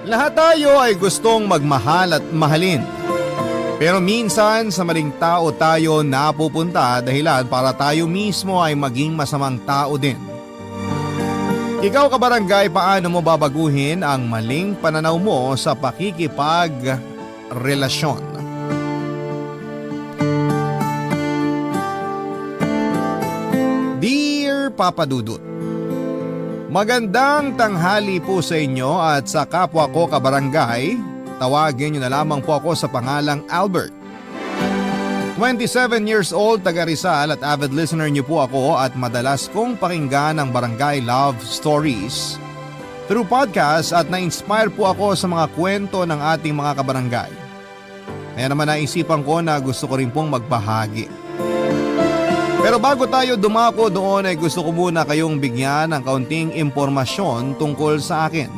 Lahat tayo ay gustong magmahal at mahalin. Pero minsan sa maling tao tayo napupunta dahilan para tayo mismo ay maging masamang tao din. Ikaw kabarangay, paano mo babaguhin ang maling pananaw mo sa pakikipagrelasyon? Dear Papa Dudut, magandang tanghali po sa inyo at sa kapwa ko kabarangay. Tawagin niyo na lamang po ako sa pangalang Albert. 27 years old, taga Rizal at avid listener niyo po ako at madalas kong pakinggan ang Barangay Love Stories through podcast at na-inspire po ako sa mga kwento ng ating mga kabarangay. Kaya naman naisipan ko na gusto ko rin pong magbahagi. Pero bago tayo dumako doon ay gusto ko muna kayong bigyan ng kaunting impormasyon tungkol sa akin.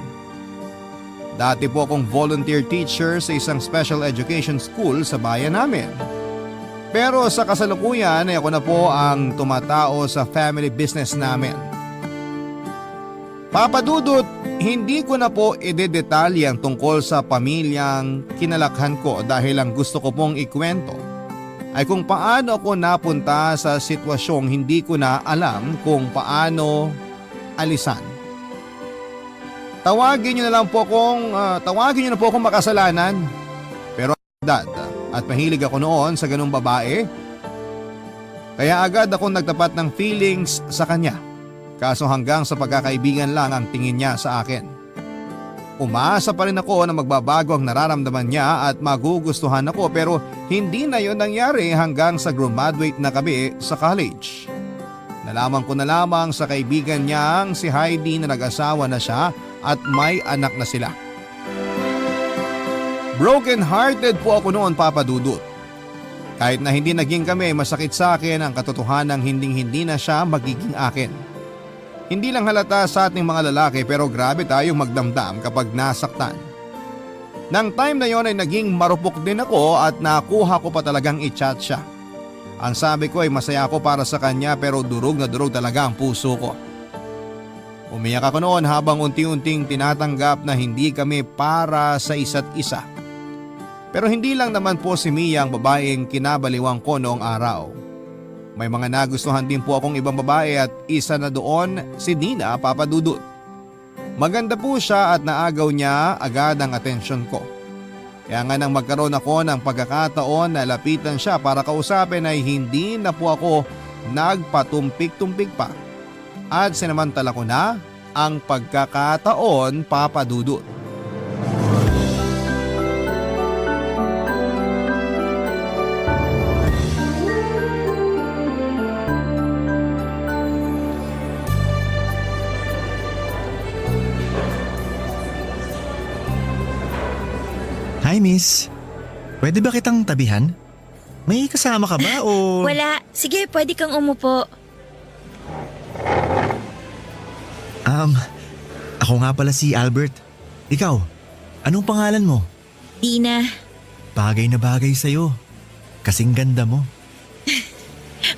Dati po akong volunteer teacher sa isang special education school sa bayan namin. Pero sa kasalukuyan ay ako na po ang tumatao sa family business namin. Papa Dudut, hindi ko na po idedetalye ang tungkol sa pamilyang kinalakhan ko dahil ang gusto ko pong ikwento ay kung paano ako napunta sa sitwasyong hindi ko na alam kung paano alisan. Tawagin niyo na po akong makasalanan. Pero dad, at mahilig ako noon sa ganung babae. Kaya agad akong nagtapat ng feelings sa kanya. Kaso hanggang sa pagkakaibigan lang ang tingin niya sa akin. Umaasa pa rin ako na magbabago ang nararamdaman niya at magugustuhan ako, pero hindi na yon nangyari hanggang sa graduate na kami sa college. Nalaman ko na lamang sa kaibigan niyang si Heidi na nag-asawa na siya at may anak na sila. Broken hearted po ako noon, Papa Dudut. Kahit na hindi naging kami, masakit sa akin ang katotohanan ng hindi na siya magiging akin. Hindi lang halata sa ating mga lalaki pero grabe tayong magdamdam kapag nasaktan. Nang time na yon ay naging marupok din ako at nakuha ko pa talagang i-chat siya. Ang sabi ko ay masaya ako para sa kanya pero durog na durog talaga ang puso ko. Umiyak ako noon habang unti-unting tinatanggap na hindi kami para sa isa't isa. Pero hindi lang naman po si Mia ang babaeng kinabaliwang ko noong araw. May mga nagustuhan din po akong ibang babae at isa na doon si Dina, Papa Dudut. Maganda po siya at naagaw niya agad ang atensyon ko. Kaya nga nang magkaroon ako ng pagkakataon na lapitan siya para kausapin ay hindi na po ako nagpatumpik-tumpik pa. At sinamantala ko na ang pagkakataon, Papa Dudut. Hi miss, pwede ba kitang tabihan? May kasama ka ba o… Wala. Sige, pwede kang umupo. Ako nga pala si Albert. Ikaw, anong pangalan mo? Dina. Bagay na bagay sa'yo. Kasing ganda mo.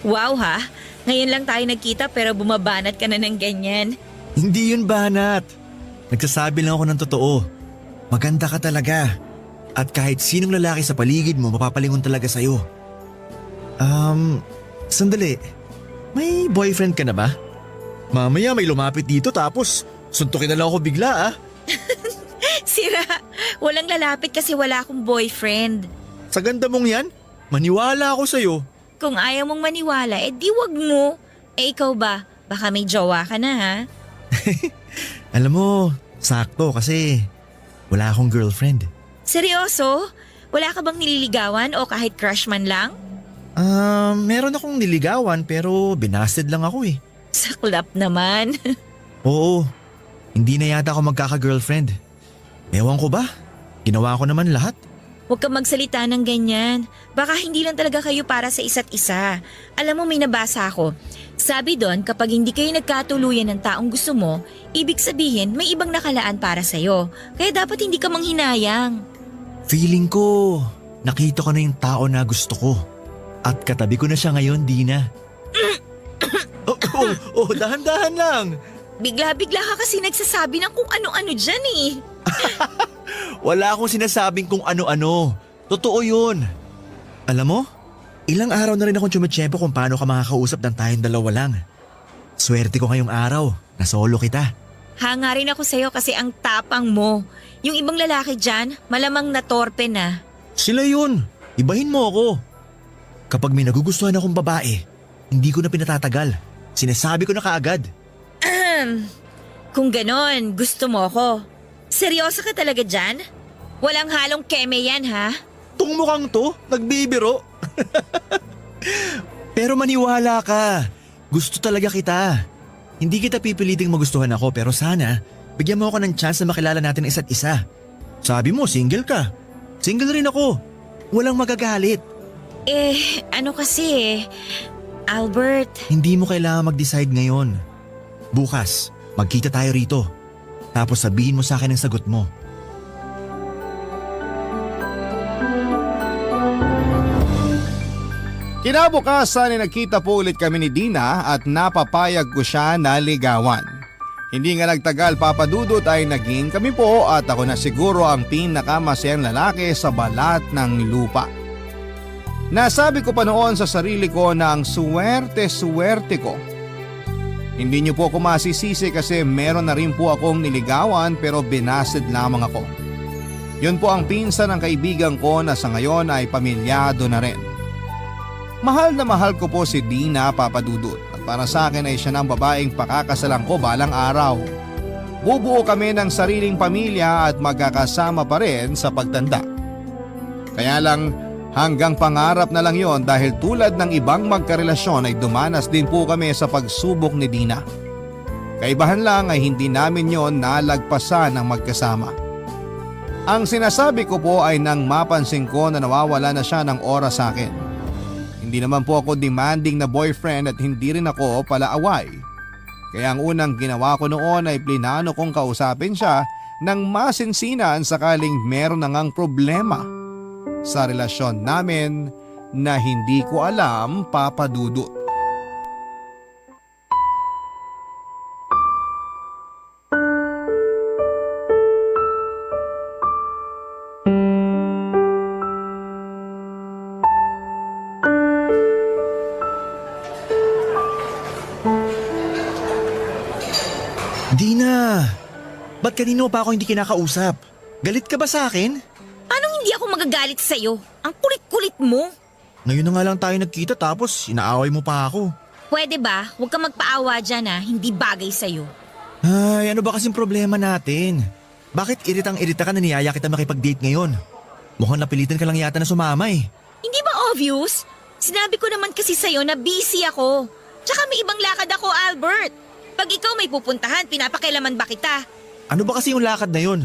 Wow ha? Ngayon lang tayo nagkita pero bumabanat ka na ng ganyan. Hindi yun banat. Nagsasabi lang ako ng totoo. Maganda ka talaga. At kahit sinong lalaki sa paligid mo mapapalingon talaga sa'yo. Sandali. May boyfriend ka na ba? Mamaya may lumapit dito tapos suntukin na lang ako bigla ah. Sira, walang lalapit kasi wala akong boyfriend. Sa ganda mong yan, maniwala ako sa'yo. Kung ayaw mong maniwala, di wag mo. Ikaw ba? Baka may jowa ka na ha? Alam mo, sakto kasi wala akong girlfriend. Seryoso? Wala ka bang nililigawan o kahit crush man lang? Meron akong niligawan pero binasted lang ako eh. Saklap naman. Oo, hindi na yata ako magkaka-girlfriend. Ewan ko ba? Ginawa ko naman lahat. Huwag kang magsalita ng ganyan. Baka hindi lang talaga kayo para sa isa't isa. Alam mo, may nabasa ako. Sabi doon, kapag hindi kayo nagkatuluyan ng taong gusto mo, ibig sabihin may ibang nakalaan para sa'yo. Kaya dapat hindi ka manghinayang. Feeling ko, nakita ko na yung tao na gusto ko. At katabi ko na siya ngayon, Dina. dahan-dahan lang. Bigla-bigla ka kasi nagsasabi ng kung ano-ano dyan eh. Wala akong sinasabing kung ano-ano. Totoo yun. Alam mo, ilang araw na rin akong tsumitsyempo kung paano ka makakausap ng tayong dalawa lang. Swerte ko ngayong araw na solo kita. Hanga rin ako sa'yo kasi ang tapang mo. Yung ibang lalaki dyan, malamang natorpe na. Sila yun. Ibahin mo ako. Kapag may nagugustuhan akong babae, hindi ko na pinatatagal. Sinasabi ko na kaagad. Kung ganon, gusto mo ako. Seryoso ka talaga dyan? Walang halong keme yan, ha? Tung mukhang to, nagbibiro. Pero maniwala ka. Gusto talaga kita. Hindi kita pipiliting magustuhan ako pero sana bigyan mo ako ng chance na makilala natin isa't isa. Sabi mo single ka. Single rin ako. Walang magagalit. Ano kasi Albert, Hindi mo kailangan mag-decide ngayon. Bukas, magkita tayo rito. Tapos sabihin mo sa akin ang sagot mo. Kinabukasan ay nagkita po ulit kami ni Dina at napapayag ko siya na ligawan. Hindi nga nagtagal papadudot ay naging kami po at ako na siguro ang pinakamasayang lalaki sa balat ng lupa. Nasabi ko pa noon sa sarili ko na ang swerte ko. Hindi niyo po ako masisisi kasi meron na rin po akong niligawan pero binasid lamang ako. Yun po ang pinsan ng kaibigan ko na sa ngayon ay pamilyado na rin. Mahal na mahal ko po si Dina papadudot at para sa akin ay siya ng babaeng pakakasalan ko balang araw. Bubuo kami ng sariling pamilya at magkakasama pa rin sa pagtanda. Kaya lang hanggang pangarap na lang yon dahil tulad ng ibang magkarelasyon ay dumanas din po kami sa pagsubok ni Dina. Kaibahan lang ay hindi namin yon nalagpasan ng magkasama. Ang sinasabi ko po ay nang mapansin ko na nawawala na siya ng oras sa akin. Hindi naman po ako demanding na boyfriend at hindi rin ako palaaway. Kaya ang unang ginawa ko noon ay plinano kong kausapin siya ng masinsinan sakaling meron na ngang problema sa relasyon namin na hindi ko alam papadudot. Dina, ba't kanino pa ako hindi kinakausap? Galit ka ba sa akin? anong hindi ako magagalit sa'yo? Ang kulit-kulit mo. Ngayon na nga lang tayo nagkita tapos inaaway mo pa ako. Pwede ba? Huwag ka magpaawa dyan, ha? Hindi bagay sa'yo. Ay, ano ba kasing problema natin? Bakit iritang-irita ka na niyaya kita makipag-date ngayon? Mukhang napilitan ka lang yata na sumama eh. Hindi ba obvious? Sinabi ko naman kasi sa'yo na busy ako. Tsaka may ibang lakad ako, Albert. Pag ikaw may pupuntahan, pinapakailaman ba kita? Ano ba kasi yung lakad na yun?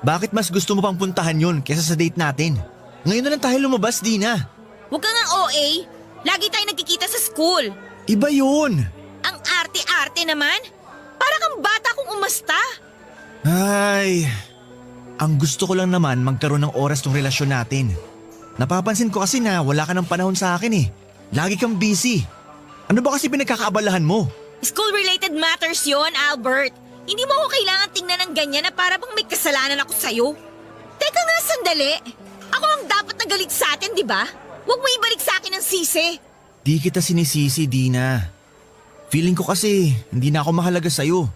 Bakit mas gusto mo pang puntahan yun kesa sa date natin? Ngayon na lang tayo lumabas, Dina. Huwag ka nga OA. Lagi tayo nagkikita sa school. Iba yun. Ang arte-arte naman. Para kang bata kung umasta. Ay, ang gusto ko lang naman magkaroon ng oras tong relasyon natin. Napapansin ko kasi na wala ka ng panahon sa akin eh. Lagi kang busy. Ano ba kasi pinagkakaabalahan mo? School-related matters yon, Albert. Hindi mo ako kailangan tingnan ng ganyan na para bang may kasalanan ako sa'yo. Teka nga sandali. Ako ang dapat nagalit sa atin, di ba? Huwag mo ibalik sa akin ang sisi. Di kita sinisisi, Dina. Feeling ko kasi hindi na ako mahalaga sa'yo.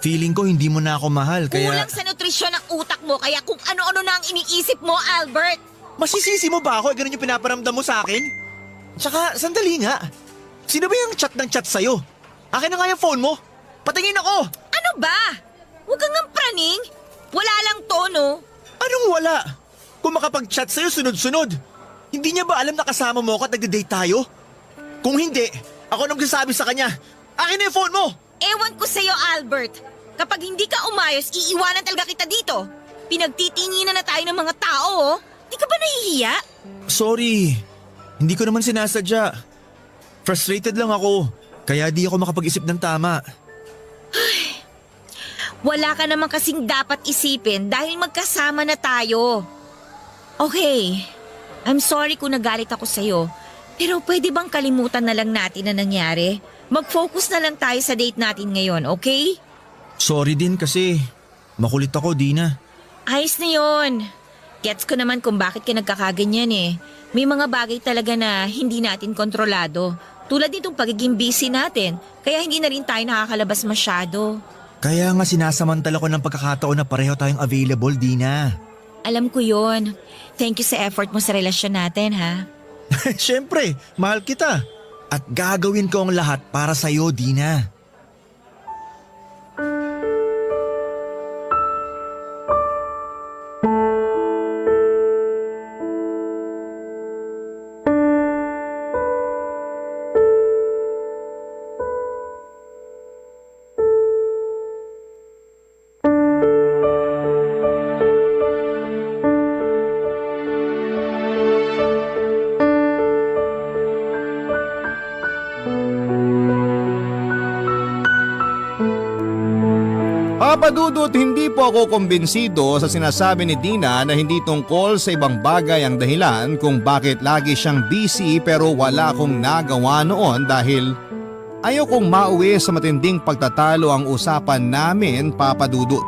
Feeling ko hindi mo na ako mahal kaya... Kulang sa nutrisyon ng utak mo kaya kung ano-ano na ang iniisip mo, Albert. Masisisi mo ba ako? Ganun yung pinaparamdam mo sa akin? Tsaka, sandali nga. Sino ba yung chat ng chat sa'yo? Akin na nga yung phone mo. Patingin ako. Ano ba? Huwag kang ang praning. Wala lang tono. Anong wala? Kung makapag-chat sa'yo sunod-sunod. Hindi niya ba alam na kasama mo ako at nagde-date tayo? Kung hindi, ako nang magsasabi sa kanya. Akin na yung phone mo. Ewan ko sa'yo, Albert. Kapag hindi ka umayos, iiwanan talaga kita dito. Pinagtitinginan na tayo ng mga tao, oh. Di ka ba nahihiya? Sorry. Hindi ko naman sinasadya. Frustrated lang ako. Kaya di ako makapag-isip ng tama. Wala ka naman kasing dapat isipin dahil magkasama na tayo. Okay, I'm sorry kung nagalit ako sa'yo. Pero pwede bang kalimutan na lang natin na nangyari? Mag-focus na lang tayo sa date natin ngayon, okay? Sorry din kasi makulit ako, Dina. Ayos na yun. Gets ko naman kung bakit ka nagkakaganyan eh. May mga bagay talaga na hindi natin kontrolado. Tulad nitong pagiging busy natin, kaya hindi na rin tayo nakakalabas masyado. Kaya nga sinasamantala ko ng pagkakataon na pareho tayong available, Dina. Alam ko yun. Thank you sa effort mo sa relasyon natin, ha? Siyempre, mahal kita. At gagawin ko ang lahat para sa'yo, Dina. Papa Dudut, hindi po ako kumbinsido sa sinasabi ni Dina na hindi tungkol sa ibang bagay ang dahilan kung bakit lagi siyang busy pero wala akong nagawa noon dahil ayokong mauwi sa matinding pagtatalo ang usapan namin, Papa Dudut.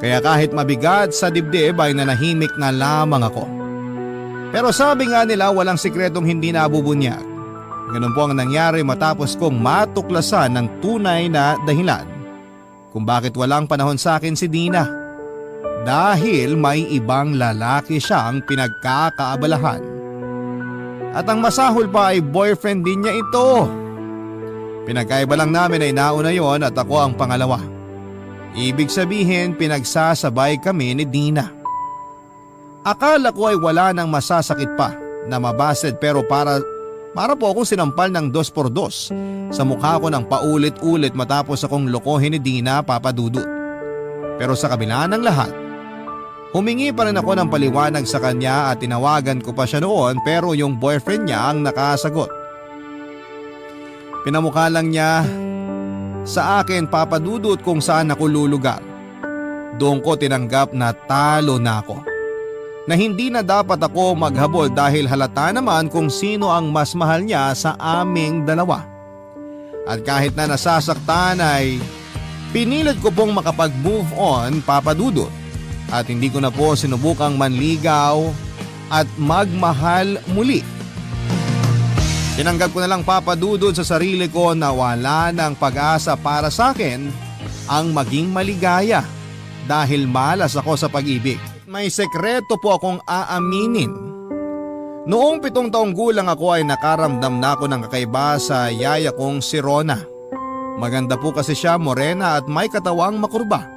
Kaya kahit mabigat sa dibdib ay nanahimik na lamang ako. Pero sabi nga nila walang sikretong hindi nabubunyag. Ganun po ang nangyari matapos kong matuklasan ng tunay na dahilan kung bakit walang panahon sa akin si Dina. Dahil may ibang lalaki siyang pinagkakaabalahan. At ang masahol pa ay boyfriend din niya ito. Pinagkaiba lang namin ay nauna yon at ako ang pangalawa. Ibig sabihin pinagsasabay kami ni Dina. Akala ko ay wala nang masasakit pa na mabasted pero para po akong sinampal ng 2x2 sa mukha ko ng paulit-ulit matapos akong lokohin ni Dina, Papa Dudut. Pero sa kabila ng lahat, humingi pa rin ako ng paliwanag sa kanya at tinawagan ko pa siya noon pero yung boyfriend niya ang nakasagot. Pinamukha lang niya sa akin, Papa Dudut, kung saan ako lulugar. Doon ko tinanggap na talo na ako. Na hindi na dapat ako maghabol dahil halata naman kung sino ang mas mahal niya sa aming dalawa. At kahit na nasasaktan ay pinilit ko pong makapag-move on, Papa Dudut. At hindi ko na po sinubukang manligaw at magmahal muli. Tinanggap ko na lang, Papa Dudut, sa sarili ko na wala ng pag-asa para sa akin ang maging maligaya dahil malas ako sa pag-ibig. May sekreto po akong aaminin. Noong 7 taong gulang ako ay nakaramdam na ako ng kakaiba sa yaya kong si Rona. Maganda po kasi siya, morena at may katawang makurba.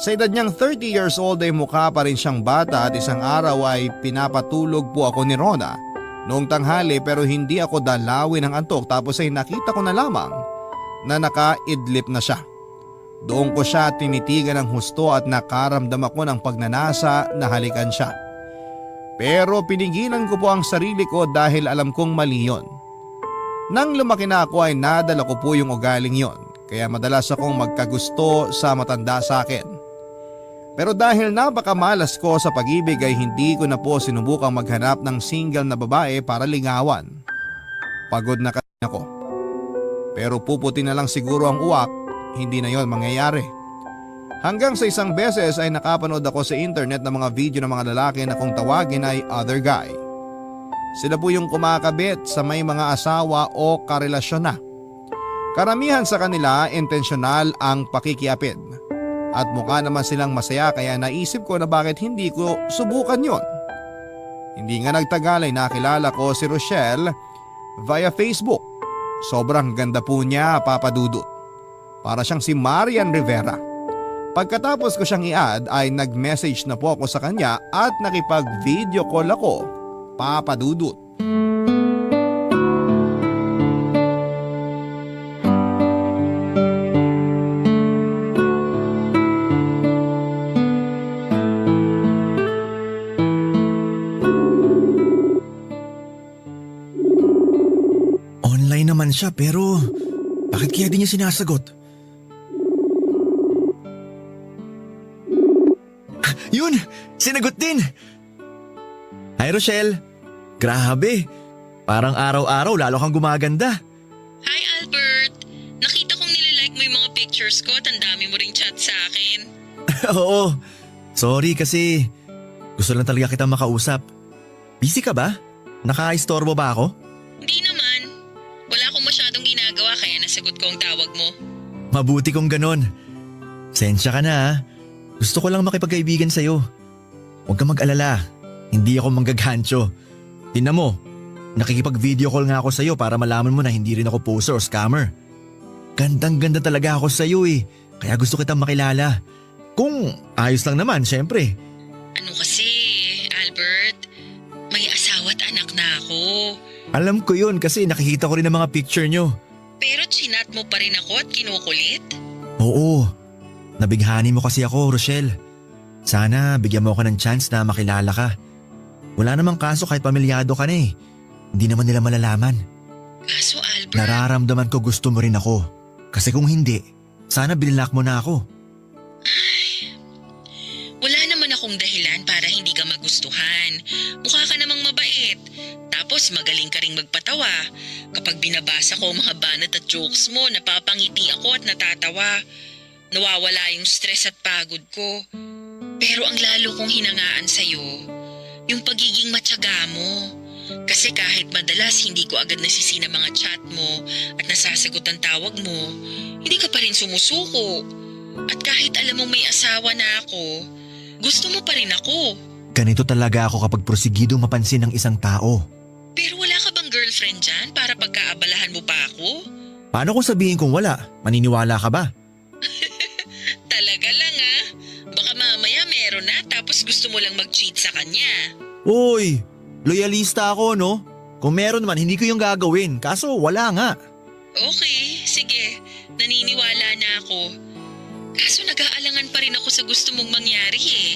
Sa edad niyang 30 years old ay mukha pa rin siyang bata at isang araw ay pinapatulog po ako ni Rona noong tanghali pero hindi ako dalawin ng antok tapos ay nakita ko na lamang na nakaidlip na siya. Doon ko siya tinitigan ng husto at nakaramdam ako ng pagnanasa na halikan siya. Pero pinigilan ko po ang sarili ko dahil alam kong mali yun. Nang lumaki na ako ay nadala ko po yung ugaling yon, kaya madalas akong magkagusto sa matanda sa akin. Pero dahil napakamalas ko sa pag-ibig ay hindi ko na po sinubukang maghanap ng single na babae para lingawan. Pagod na kasi ako. Pero puputi na lang siguro ang uwak, hindi na yon mangyayari. Hanggang sa isang beses ay nakapanood ako sa internet ng mga video ng mga lalaki na kung tawagin ay other guy. Sila po yung kumakabit sa may mga asawa o karelasyon na. Karamihan sa kanila intensyonal ang pakikiapid. At mukha naman silang masaya kaya naisip ko na bakit hindi ko subukan yon. Hindi nga nagtagal ay nakilala ko si Rochelle via Facebook. Sobrang ganda po niya, Papa Dudut. Para siyang si Marian Rivera. Pagkatapos ko siyang i-add ay nag-message na po ako sa kanya at nakipag-video call ako, Papa Dudut. Online naman siya pero bakit kaya di niya sinasagot? Yun! Sinagot din! Hi Rochelle! Grabe! Parang araw-araw lalo kang gumaganda. Hi Albert! Nakita kong nililike mo yung mga pictures ko at ang dami mo ring chat sa akin. Oo, sorry kasi gusto lang talaga kitang makausap. Busy ka ba? Nakaistorbo ba ako? Hindi naman. Wala akong masyadong ginagawa kaya nasagot ko ang tawag mo. Mabuti kung ganon. Sensya ka na ha. Gusto ko lang makipagkaibigan sa'yo. Huwag kang mag-alala. Hindi ako manggaghancho. Tingnan mo, nakikipag-video call nga ako sa'yo para malaman mo na hindi rin ako poser o scammer. Gandang-ganda talaga ako sa'yo eh. Kaya gusto kitang makilala. Kung ayos lang naman, syempre. Ano kasi, Albert? May asawa at anak na ako. Alam ko yun kasi nakikita ko rin ang mga picture nyo. Pero chinat mo pa rin ako at kinukulit? Oo, nabighani mo kasi ako, Rochelle. Sana bigyan mo ako ng chance na makilala ka. Wala namang kaso kahit pamilyado ka na eh. Hindi naman nila malalaman. Kaso Albert… Nararamdaman ko gusto mo rin ako. Kasi kung hindi, sana binilak mo na ako. Wala naman akong dahilan para hindi ka magustuhan. Mukha ka namang mabait. Tapos magaling ka ring magpatawa. Kapag binabasa ko ang mga banat at jokes mo, napapangiti ako at natatawa. Nawawala yung stress at pagod ko. Pero ang lalo kong hinangaan sa'yo, yung pagiging matyaga mo. Kasi kahit madalas hindi ko agad nasisina mga chat mo at nasasagot ang tawag mo, hindi ka pa rin sumusuko. At kahit alam mong may asawa na ako, gusto mo pa rin ako. Ganito talaga ako kapag prosigidong mapansin ng isang tao. Pero wala ka bang girlfriend dyan para pagkaabalahan mo pa ako? Paano kung sabihin kong wala? Maniniwala ka ba? Talaga lang ah. Baka mamaya meron na tapos gusto mo lang mag-cheat sa kanya. Uy, loyalista ako no? Kung meron man, hindi ko yung gagawin. Kaso wala nga. Okay, sige. Naniniwala na ako. Kaso nag-aalangan pa rin ako sa gusto mong mangyari eh.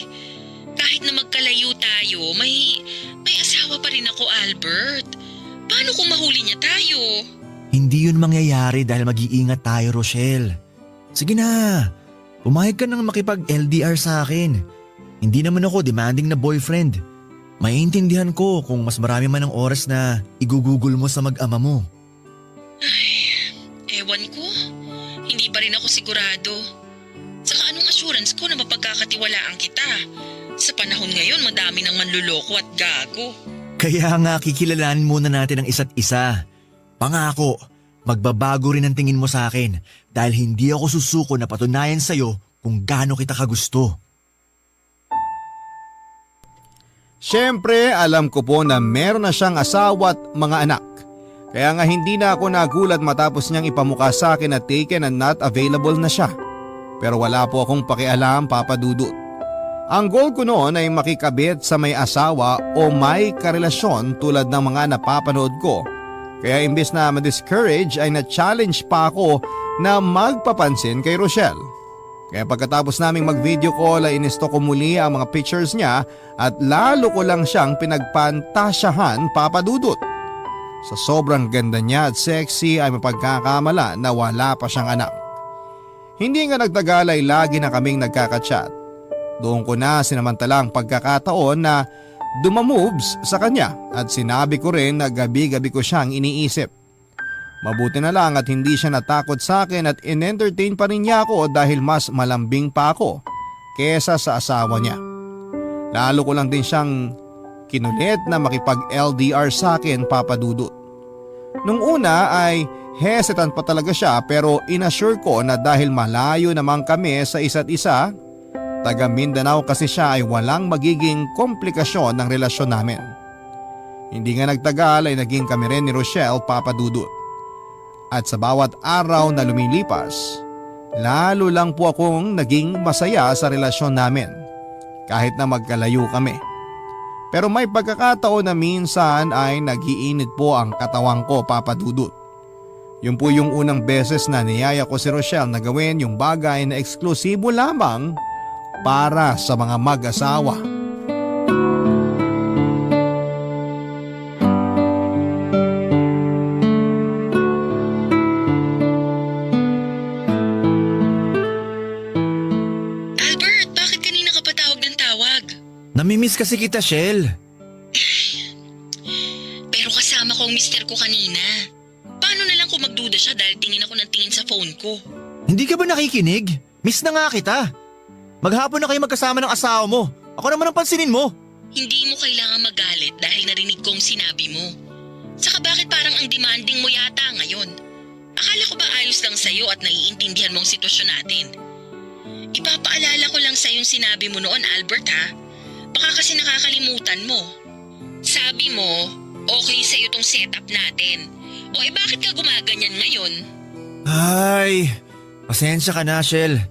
Kahit na magkalayo tayo, may asawa pa rin ako, Albert. Paano kung mahuli niya tayo? Hindi yun mangyayari dahil mag-iingat tayo, Rochelle. Sige na, pumayag ka nang makipag-LDR sa akin. Hindi naman ako demanding na boyfriend. Maiintindihan ko kung mas marami man ang oras na igugugol mo sa mag-ama mo. Ewan ko. Hindi pa rin ako sigurado. Saka anong assurance ko na mapagkakatiwalaan kita? Sa panahon ngayon, madami ng manluloko at gago. Kaya nga kikilalanin muna natin ang isa't isa. Pangako, magbabago rin ang tingin mo sa akin dahil hindi ako susuko na patunayan sa'yo kung gaano kita kagusto. Siyempre, alam ko po na meron na siyang asawa at mga anak. Kaya nga hindi na ako nagulat matapos niyang ipamukha sa akin na taken and not available na siya. Pero wala po akong pakialam, Papa Dudut. Ang goal ko noon ay makikabit sa may asawa o may karelasyon tulad ng mga napapanood ko. Kaya imbes na ma-discourage ay na-challenge pa ako na magpapansin kay Rochelle. Kaya pagkatapos naming mag-video call ay inisto ko muli ang mga pictures niya at lalo ko lang siyang pinagpantasyahan, Papa Dudut. Sa sobrang ganda niya at sexy ay mapagkakamala na wala pa siyang anak. Hindi nga nagtagal ay lagi na kaming nagkaka-chat. Doon ko na sinamantala ang pagkakataon na dumamoves sa kanya at sinabi ko rin na gabi-gabi ko siyang iniisip. Mabuti na lang at hindi siya natakot sa akin at in-entertain pa rin niya ako dahil mas malambing pa ako kesa sa asawa niya. Lalo ko lang din siyang kinulit na makipag-LDR sa akin, Papa Dudut. Nung una ay hesitant pa talaga siya pero inassure ko na dahil malayo naman kami sa isa't isa, taga Mindanao kasi siya ay walang magiging komplikasyon ng relasyon namin. Hindi nga nagtagal ay naging kami rin ni Rochelle, Papa Dudut. At sa bawat araw na lumilipas, lalo lang po akong naging masaya sa relasyon namin kahit na magkalayo kami. Pero may pagkakataon na minsan ay nagiinit po ang katawan ko, Papa Dudut. Yun po yung unang beses na niyaya ko si Rochelle na gawin yung bagay na eksklusibo lamang para sa mga mag-asawa. Albert, bakit kanina ka pa tawag ng tawag? Namimiss kasi kita, Shell. Pero kasama ko ang mister ko kanina. Paano na lang kung magduda siya dahil tingin ako ng tingin sa phone ko? Hindi ka ba nakikinig? Miss na nga kita. Maghapon na kayo magkasama ng asawa mo. Ako naman ang pansinin mo. Hindi mo kailangan magalit dahil narinig kong sinabi mo. Saka bakit parang ang demanding mo yata ngayon? Akala ko ba ayos lang sa'yo at naiintindihan mo ang sitwasyon natin? Ipapaalala ko lang sa'yo yung sinabi mo noon, Albert, ha? Baka kasi nakakalimutan mo. Sabi mo, okay sa'yo tong setup natin. O bakit ka gumaganyan ngayon? Ay, pasensya ka na, Shell.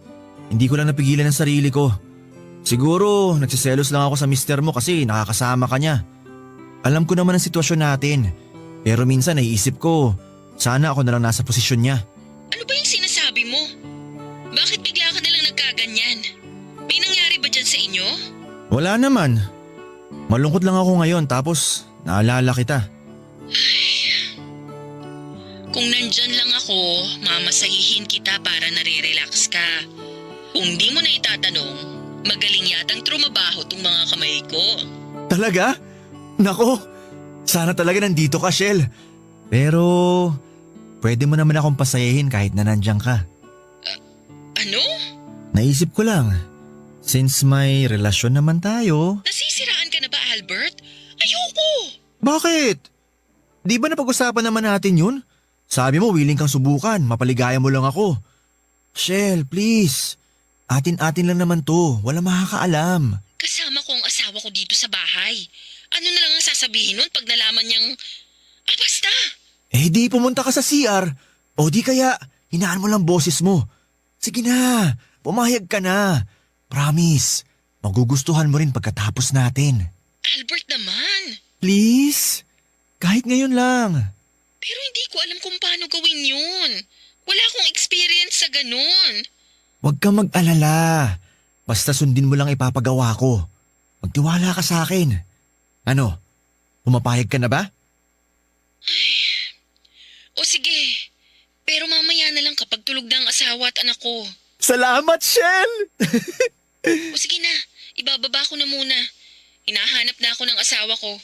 Hindi ko lang napigilan ang sarili ko. Siguro, nagsiselos lang ako sa mister mo kasi nakakasama ka niya. Alam ko naman ang sitwasyon natin. Pero minsan naiisip ko, sana ako na lang nasa posisyon niya. Ano ba yung sinasabi mo? Bakit bigla ka nalang nagkaganyan? May nangyari ba dyan sa inyo? Wala naman. Malungkot lang ako ngayon tapos naalala kita. Kung nandyan lang ako, mamasahihin kita para nare-relax ka. Kung di mo na itatanong, magaling yatang trumabaho tong mga kamay ko. Talaga? Nako, sana talaga nandito ka, Shell. Pero, pwede mo naman akong pasayahin kahit na nandyan ka. Ano? Naisip ko lang, since may relasyon naman tayo. Nasisiraan ka na ba, Albert? Ayoko! Bakit? Di ba napag-usapan naman natin yun? Sabi mo willing kang subukan, mapaligaya mo lang ako. Shell, please. Atin-atin lang naman to, wala makakaalam. Kasama ko ang asawa ko dito sa bahay. Ano na lang ang sasabihin nun pag nalaman niyang… basta! Eh di pumunta ka sa CR. O di kaya, hinaan mo lang boses mo. Sige na, pumayag ka na. Promise, magugustuhan mo rin pagkatapos natin. Albert naman! Please, kahit ngayon lang. Pero hindi ko alam kung paano gawin yun. Wala akong experience sa ganun. Huwag kang mag-alala. Basta sundin mo lang ipapagawa ko. Magtiwala ka sa akin. Ano, pumapayag ka na ba? O sige, pero mamaya na lang kapag tulog na ang asawa at anak ko. Salamat, Shell! O sige na, ibababa ko na muna. Hinahanap na ako ng asawa ko.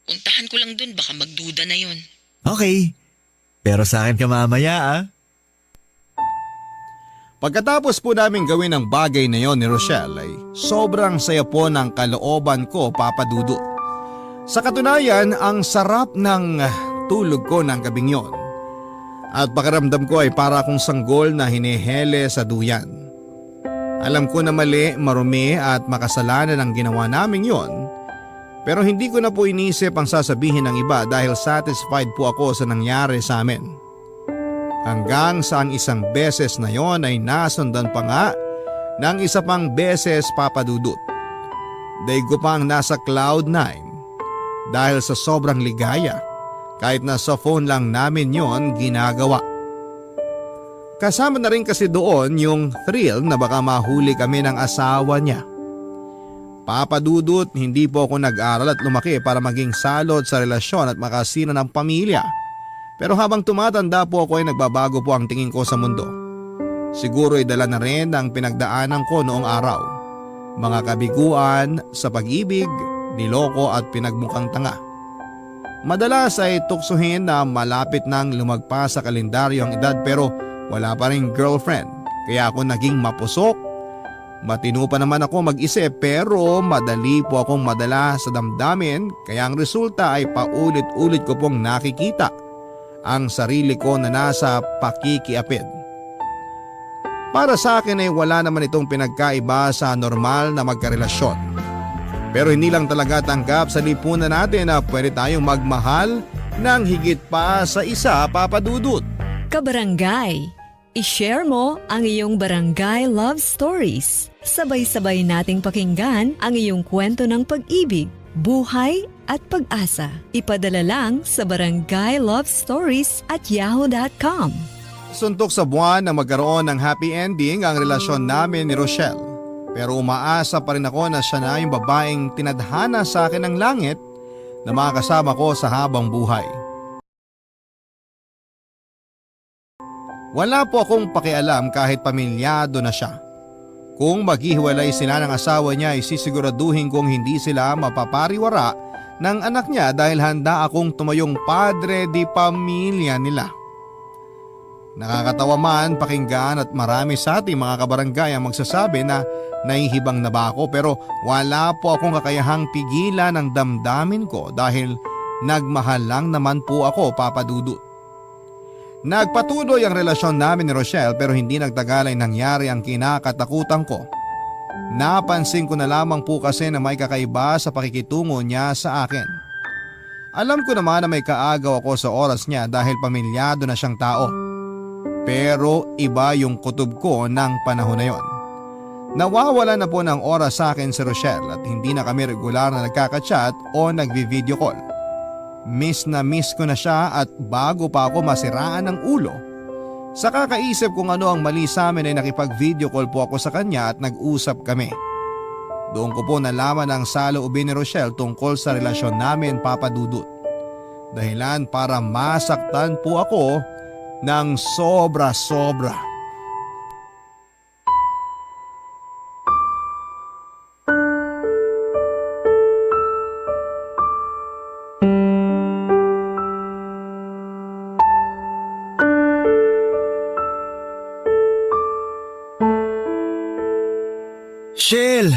Puntahan ko lang dun, baka magduda na yon. Okay, pero sa akin ka mamaya ah. Pagkatapos po namin gawin ang bagay na yon ni Rochelle ay sobrang saya po ng kalooban ko, Papa Dudut. Sa katunayan, ang sarap ng tulog ko ng gabing yon. At pakiramdam ko ay para akong sanggol na hinihele sa duyan. Alam ko na mali, marumi at makasalanan ang ginawa naming yon. Pero hindi ko na po inisip ang sasabihin ng iba dahil satisfied po ako sa nangyari sa amin. Hanggang sa ang isang beses na yon ay nasundan pa nga ng isa pang beses, Papa Dudut. Daig ko pang nasa cloud 9 dahil sa sobrang ligaya kahit na sa phone lang namin yon ginagawa. Kasama na rin kasi doon yung thrill na baka mahuli kami ng asawa niya. Papa Dudut, hindi po ako nag-aral at lumaki para maging salot sa relasyon at makasira ng pamilya. Pero habang tumatanda po ako ay nagbabago po ang tingin ko sa mundo. Siguro ay dala na rin ang pinagdaanan ko noong araw. Mga kabiguan sa pag-ibig, niloko at pinagmukhang tanga. Madalas ay tuksuhin na malapit nang lumagpas sa kalendaryo ang edad pero wala pa rin girlfriend. Kaya ako naging mapusok. Matino pa naman ako mag-isip pero madali po akong madala sa damdamin kaya ang resulta ay paulit-ulit ko pong nakikita ang sarili ko na nasa pakikiapid. Para sa akin ay wala naman itong pinagkaiba sa normal na magkarelasyon. Pero hindi lang talaga tanggap sa lipunan natin na pwede tayong magmahal ng higit pa sa isa, Papa Dudut. Kabarangay, i-share mo ang iyong barangay love stories. Sabay-sabay nating pakinggan ang iyong kwento ng pag-ibig, buhay at pag-asa. Ipadala lang sa barangaylovestories@yahoo.com. Suntok sa buwan na magkaroon ng happy ending ang relasyon namin ni Rochelle. Pero umaasa pa rin ako na siya na yung babaeng tinadhana sa akin ng langit na makakasama ko sa habang buhay. Wala po akong pakialam kahit pamilyado na siya. Kung maghihiwalay sila ng asawa niya ay sisiguraduhin kong hindi sila mapapariwara ng anak niya dahil handa akong tumayong padre di pamilya nila. Nakakatawa man pakinggan at marami sa ating mga kabarangay ang magsasabi na nahihibang na ba ako, pero wala po akong kakayahang pigilan ang damdamin ko dahil nagmahal lang naman po ako, Papa Dudut. Nagpatuloy ang relasyon namin ni Rochelle pero hindi nagtagal ay nangyari ang kinakatakutan ko. Napansin ko na lamang po kasi na may kakaiba sa pakikitungo niya sa akin. Alam ko naman na may kaagaw ako sa oras niya dahil pamilyado na siyang tao. Pero iba yung kutob ko ng panahon na yon. Nawawala na po ng oras sa akin si Rochelle at hindi na kami regular na nagkaka-chat o nagvi-video call. Miss na miss ko na siya at bago pa ako masiraan ng ulo, sa kakaisip kung ano ang mali sa amin ay nakipag-video call po ako sa kanya at nag-usap kami. Doon ko po nalaman ang saloobin ni Rochelle tungkol sa relasyon namin, Papa Dudut. Dahilan para masaktan po ako ng sobra-sobra. Shell!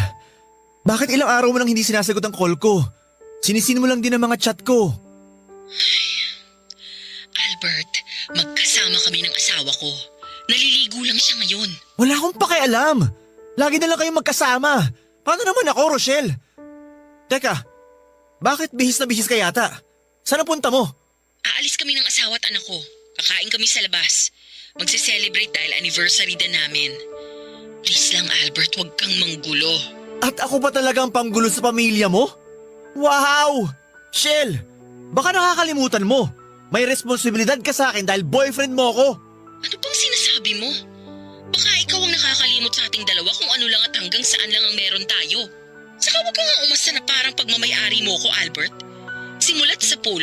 Bakit ilang araw mo nang hindi sinasagot ang call ko? Sinisin mo lang din ang mga chat ko. Albert, magkasama kami ng asawa ko. Naliligo lang siya ngayon. Wala akong pakialam. Lagi na lang kayong magkasama. Paano naman ako, Rochelle? Teka, bakit bihis na bihis ka yata? Saan ang punta mo? Aalis kami ng asawa at anak ko. Kakain kami sa labas. Magse-celebrate dahil anniversary din namin. Please lang, Albert, huwag kang manggulo. At ako ba talaga ang panggulo sa pamilya mo? Wow! Shell, baka nakakalimutan mo. May responsibilidad ka sa akin dahil boyfriend mo ako. Ano bang sinasabi mo? Baka ikaw ang nakakalimot sa ating dalawa kung ano lang at hanggang saan lang ang meron tayo. Saka huwag kang umasta na parang pagmamayari mo ko, Albert. Simulat sa pool,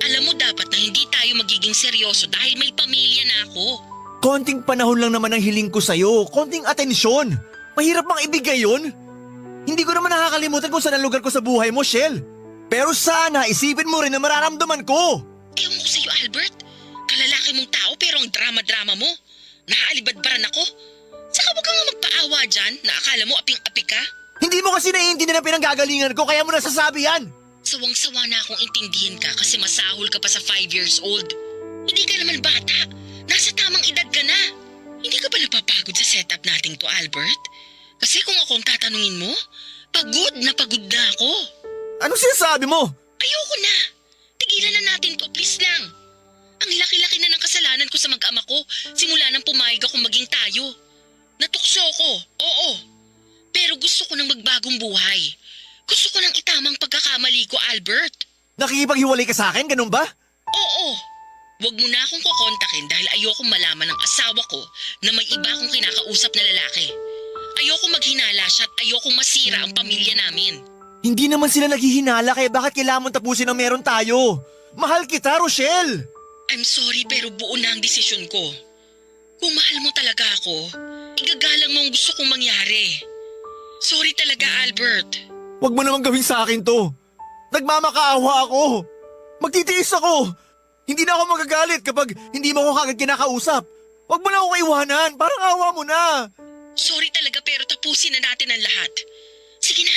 alam mo dapat na hindi tayo magiging seryoso dahil may pamilya na ako. Konting panahon lang naman ang hiling ko sa'yo. Konting atensyon. Mahirap bang ibigay yun? Hindi ko naman nakakalimutan kung saan ang lugar ko sa buhay mo, Shell. Pero sana isipin mo rin na mararamdaman ko. Ewan ko sa'yo, Albert. Kalalaki mong tao pero ang drama-drama mo. Naaalibadbaran ako. Saka huwag kang magpaawa dyan na akala mo aping-api ka. Hindi mo kasi naiintindihan ang pinanggagalingan ko kaya mo nasasabi yan. Sawang-sawa na akong intindihin ka kasi masahol ka pa sa 5 years old. Hindi ka naman bata. Nasa tamang edad ka na. Hindi ka ba napapagod sa setup nating to, Albert? Kasi kung ako ang tatanungin mo, pagod na ako. Anong sinasabi mo? Ayoko na. Tigilan na natin to, please lang. Ang laki-laki na ng kasalanan ko sa mag-ama ko simula nang pumayag akong maging tayo. Natukso ko, oo. Pero gusto ko ng magbagong buhay. Gusto ko ng itamang pagkakamali ko, Albert. Nakikipaghiwalay ka sa akin, ganun ba? Oo. Huwag mo na akong kukontakin dahil ayokong malaman ng asawa ko na may iba akong kinakausap na lalaki. Ayokong maghinala siya at ayokong masira ang pamilya namin. Hindi naman sila naghihinala kaya bakit kailangan mong tapusin ang meron tayo? Mahal kita, Rochelle! I'm sorry pero buo na ang desisyon ko. Kung mahal mo talaga ako, igagalang mo ang gusto kong mangyari. Sorry talaga, Albert. Huwag mo naman gawin sa akin to. Nagmamakaawa ako. Magtitiis ako. Hindi na ako magagalit kapag hindi mo ako kagad kinakausap. Huwag mo na ako iwanan. Parang awa mo na. Sorry talaga pero tapusin na natin ang lahat. Sige na,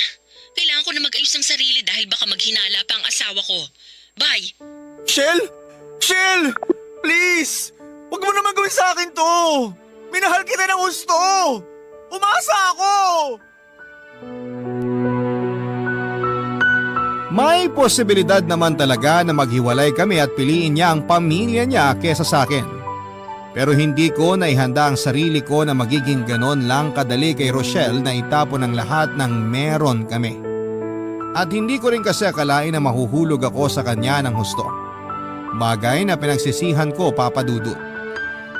kailangan ko na mag-ayos ng sarili dahil baka maghinala pa ang asawa ko. Bye! Shell! Shell! Please! Huwag mo naman gawin sa akin to. Minahal kita ng gusto. Umasa ako! May posibilidad naman talaga na maghiwalay kami at piliin niya ang pamilya niya kesa sa akin. Pero hindi ko naihanda ang sarili ko na magiging ganon lang kadali kay Rochelle na itapon ang lahat ng meron kami. At hindi ko rin kasi akalain na mahuhulog ako sa kanya ng husto. Bagay na pinagsisihan ko, Papa Dudut.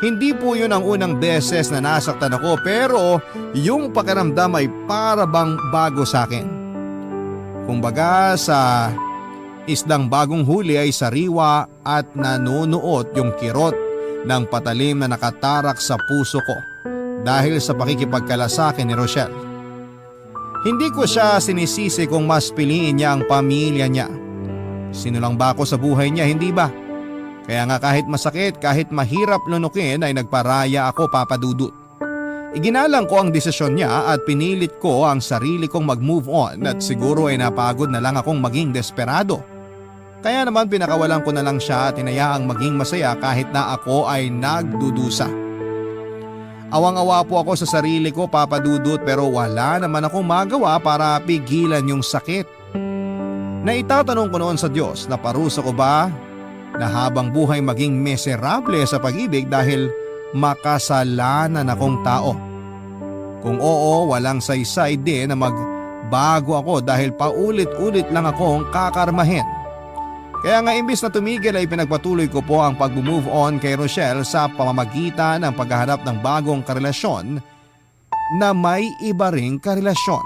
Hindi po yun ang unang beses na nasaktan ako pero yung pakiramdam ay para bang bago sa akin. Kumbaga sa isdang bagong huli ay sariwa at nanunuot yung kirot ng patalim na nakatarak sa puso ko dahil sa pakikipagkalasakit ni Rochelle. Hindi ko siya sinisisi kung mas piliin niya ang pamilya niya. Sinulang ba ako sa buhay niya, hindi ba? Kaya nga kahit masakit, kahit mahirap lunukin ay nagparaya ako, Papa Dudut. Iginalang ko ang desisyon niya at pinilit ko ang sarili kong mag-move on at siguro ay napagod na lang akong maging desperado. Kaya naman pinakawalan ko na lang siya at inayaang maging masaya kahit na ako ay nagdudusa. Awang-awa po ako sa sarili ko, Papa Dudut, pero wala naman akong magawa para pigilan yung sakit. Naitatanong ko noon sa Diyos na parusa ko ba na habang buhay maging miserable sa pag-ibig dahil makasalanan akong tao. Kung oo, walang saysay din na magbago ako dahil paulit-ulit lang akong kakarmahin. Kaya nga imbis na tumigil ay pinagpatuloy ko po ang pag-move on kay Rochelle sa pamamagitan ng paghahanap ng bagong karelasyon na may iba ring karelasyon.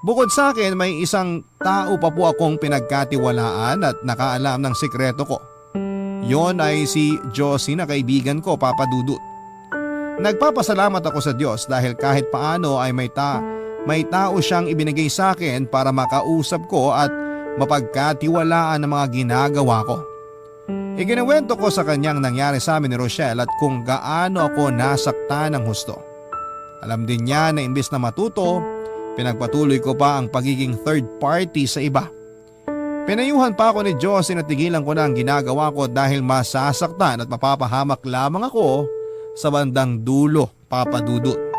Bukod sa akin, may isang tao pa po akong pinagkatiwalaan at nakaalam ng sikreto ko. Yon ay si Josie na kaibigan ko, Papa Dudut. Nagpapasalamat ako sa Diyos dahil kahit paano ay may tao siyang ibinigay sa akin para makausap ko at mapagkatiwalaan ng mga ginagawa ko. Ikinuwento ko sa kanyang nangyari sa amin ni Rochelle at kung gaano ako nasaktan ng husto. Alam din niya na imbis na matuto, pinagpatuloy ko pa ang pagiging third party sa iba. Pinayuhan pa ako ni Josie na tigilan ko na ang ginagawa ko dahil masasaktan at mapapahamak lamang ako sa bandang dulo, Papa Dudut.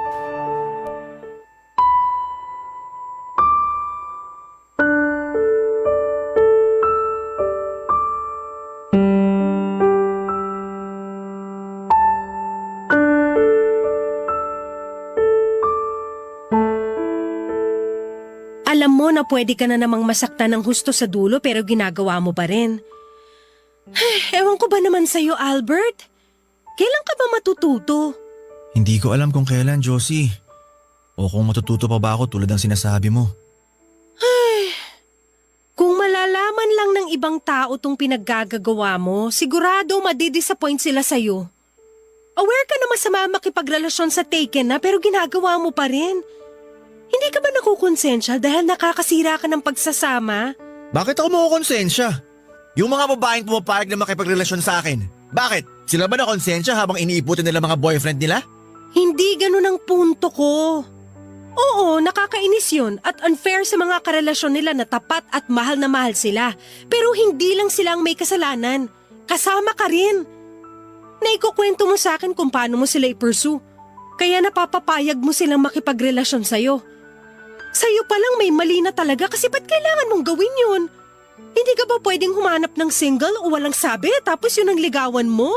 Alam mo na pwede ka na namang masaktan ng husto sa dulo pero ginagawa mo pa rin. Ewan ko ba naman sa'yo, Albert? Kailan ka ba matututo? Hindi ko alam kung kailan, Josie. O kung matututo pa ba ako tulad ng sinasabi mo. Kung malalaman lang ng ibang tao tong pinaggagawa mo, sigurado madidisappoint sila sa'yo. Aware ka na masama makipagrelasyon sa taken na pero ginagawa mo pa rin. Hindi ka ba nakukonsensya dahil nakakasira ka ng pagsasama? Bakit ako makukonsensya? Yung mga babaeng pumapayag na makipagrelasyon sa akin. Bakit? Sila ba na konsensya habang iniiputin nila mga boyfriend nila? Hindi ganun ang punto ko. Oo, nakakainis yun at unfair sa mga karelasyon nila na tapat at mahal na mahal sila. Pero hindi lang sila ang may kasalanan. Kasama ka rin. Naikukwento mo sa akin kung paano mo sila i-pursue. Kaya napapapayag mo silang makipagrelasyon sa'yo. Sa'yo palang may mali na talaga kasi ba't kailangan mong gawin yun? Hindi ka ba pwedeng humanap ng single o walang sabi tapos yun ang ligawan mo?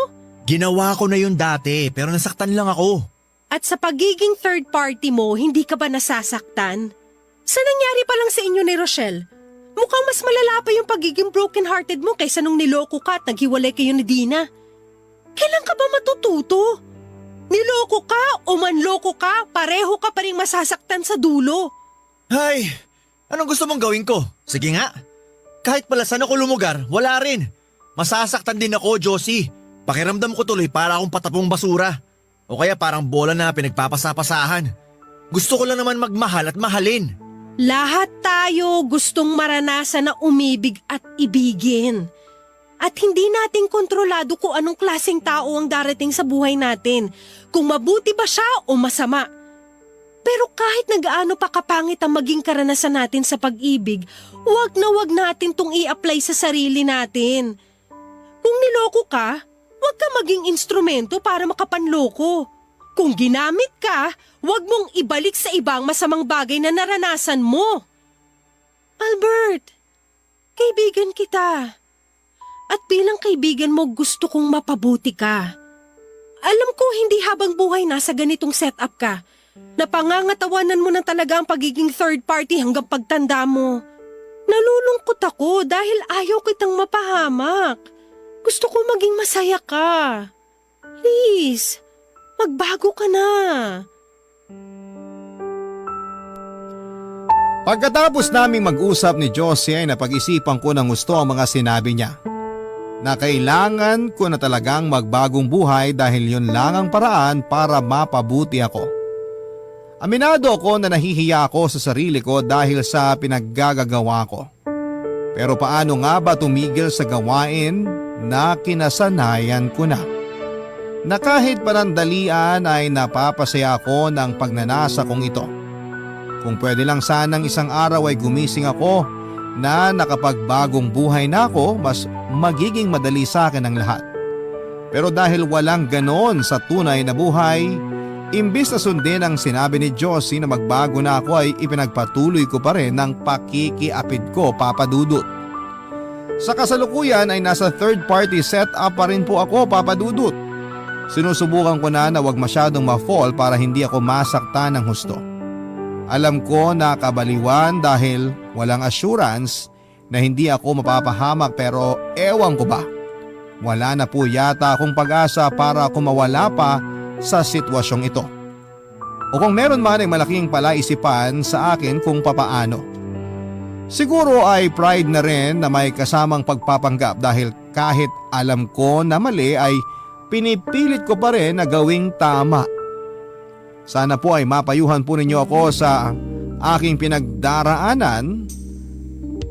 Ginawa ko na yun dati pero nasaktan lang ako. At sa pagiging third party mo, hindi ka ba nasasaktan? Sa nangyari pa lang sa inyo ni Rochelle, mukhang mas malala pa yung pagiging broken-hearted mo kaysa nung niloko ka at naghiwalay kayo ni Dina. Kailan ka ba matututo? Niloko ka o manloko ka, pareho ka pa rin masasaktan sa dulo. Ay, anong gusto mong gawin ko? Sige nga. Kahit pala saan ako lumugar, wala rin. Masasaktan din ako, Josie. Pakiramdam ko tuloy para akong patapong basura. O kaya parang bola na pinagpapasapasahan. Gusto ko lang naman magmahal at mahalin. Lahat tayo gustong maranasan na umibig at ibigin. At hindi natin kontrolado kung anong klaseng tao ang darating sa buhay natin. Kung mabuti ba siya o masama. Pero kahit nagaano pa kapangit ang maging karanasan natin sa pag-ibig, wag natin tong i-apply sa sarili natin. Kung niloko ka, wag ka maging instrumento para makapanloko. Kung ginamit ka, wag mong ibalik sa ibang masamang bagay na naranasan mo. Albert, kaibigan kita. At bilang kaibigan mo, gusto kong mapabuti ka. Alam ko hindi habang buhay nasa ganitong setup ka. Napangangatawanan mo na talaga ang pagiging third party hanggang pagtanda mo. Nalulungkot ako dahil ayaw kitang mapahamak. Gusto ko maging masaya ka. Please, magbago ka na. Pagkatapos naming mag-usap ni Josie ay napag-isipan ko ng gusto ang mga sinabi niya. Na kailangan ko na talagang magbagong buhay dahil yun lang ang paraan para mapabuti ako. Aminado ako na nahihiya ako sa sarili ko dahil sa pinaggagawa ko. Pero paano nga ba tumigil sa gawain na kinasanayan ko na. Na kahit panandalian ay napapasaya ako ng pagnanasa kong ito. Kung pwede lang sanang isang araw ay gumising ako na nakapagbagong buhay na ako, mas magiging madali sa akin ang lahat. Pero dahil walang ganon sa tunay na buhay, imbis na sundin ang sinabi ni Josie na magbago na ako ay ipinagpatuloy ko pa rin ng pakikiapid ko, Papa Dudut. Sa kasalukuyan ay nasa third party setup pa rin po ako, Papa Dudut. Sinusubukan ko na wag masyadong ma-fall para hindi ako masaktan ng husto. Alam ko na kabaliwan dahil walang assurance na hindi ako mapapahamak, pero ewan ko ba. Wala na po yata akong pag-asa para ako mawala pa sa sitwasyong ito. O kung meron man ay malaking palaisipan sa akin kung papaano. Siguro ay pride na rin na may kasamang pagpapanggap dahil kahit alam ko na mali ay pinipilit ko pa rin na gawing tama. Sana po ay mapayuhan po ninyo ako sa aking pinagdaraanan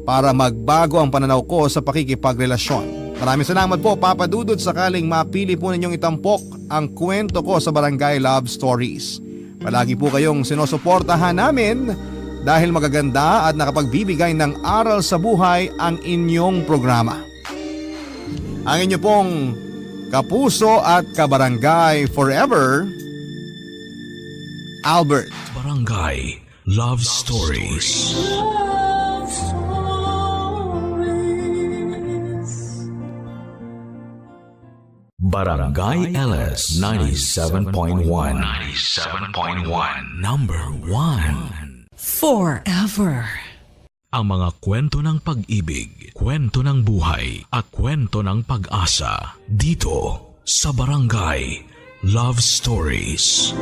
para magbago ang pananaw ko sa pakikipagrelasyon. Maraming salamat po, Papa Dudut, sakaling mapili po ninyong itampok ang kwento ko sa Barangay Love Stories. Palagi po kayong sinusuportahan namin dahil magaganda at nakapagbibigay ng aral sa buhay ang inyong programa. Ang inyo pong kapuso at kabarangay forever, Albert. Barangay Love Stories. Barangay LS 97.1 Number 1. Forever. Ang mga kwento ng pag-ibig, kwento ng buhay at kwento ng pag-asa dito sa Barangay Love Stories.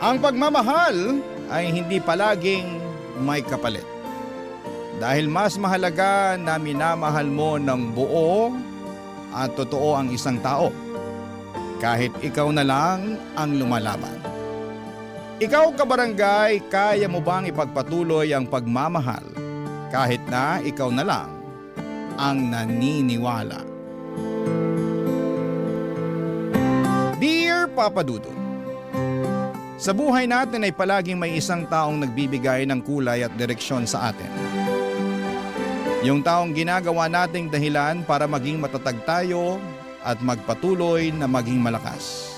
Ang pagmamahal ay hindi palaging may kapalit. Dahil mas mahalaga na minamahal mo ng buo at totoo ang isang tao. Kahit ikaw na lang ang lumalaban. Ikaw, kabarangay, kaya mo bang ipagpatuloy ang pagmamahal kahit na ikaw na lang ang naniniwala? Dear Papa Dudut, sa buhay natin ay palaging may isang taong nagbibigay ng kulay at direksyon sa atin. Yung taong ginagawa nating dahilan para maging matatag tayo at magpatuloy na maging malakas.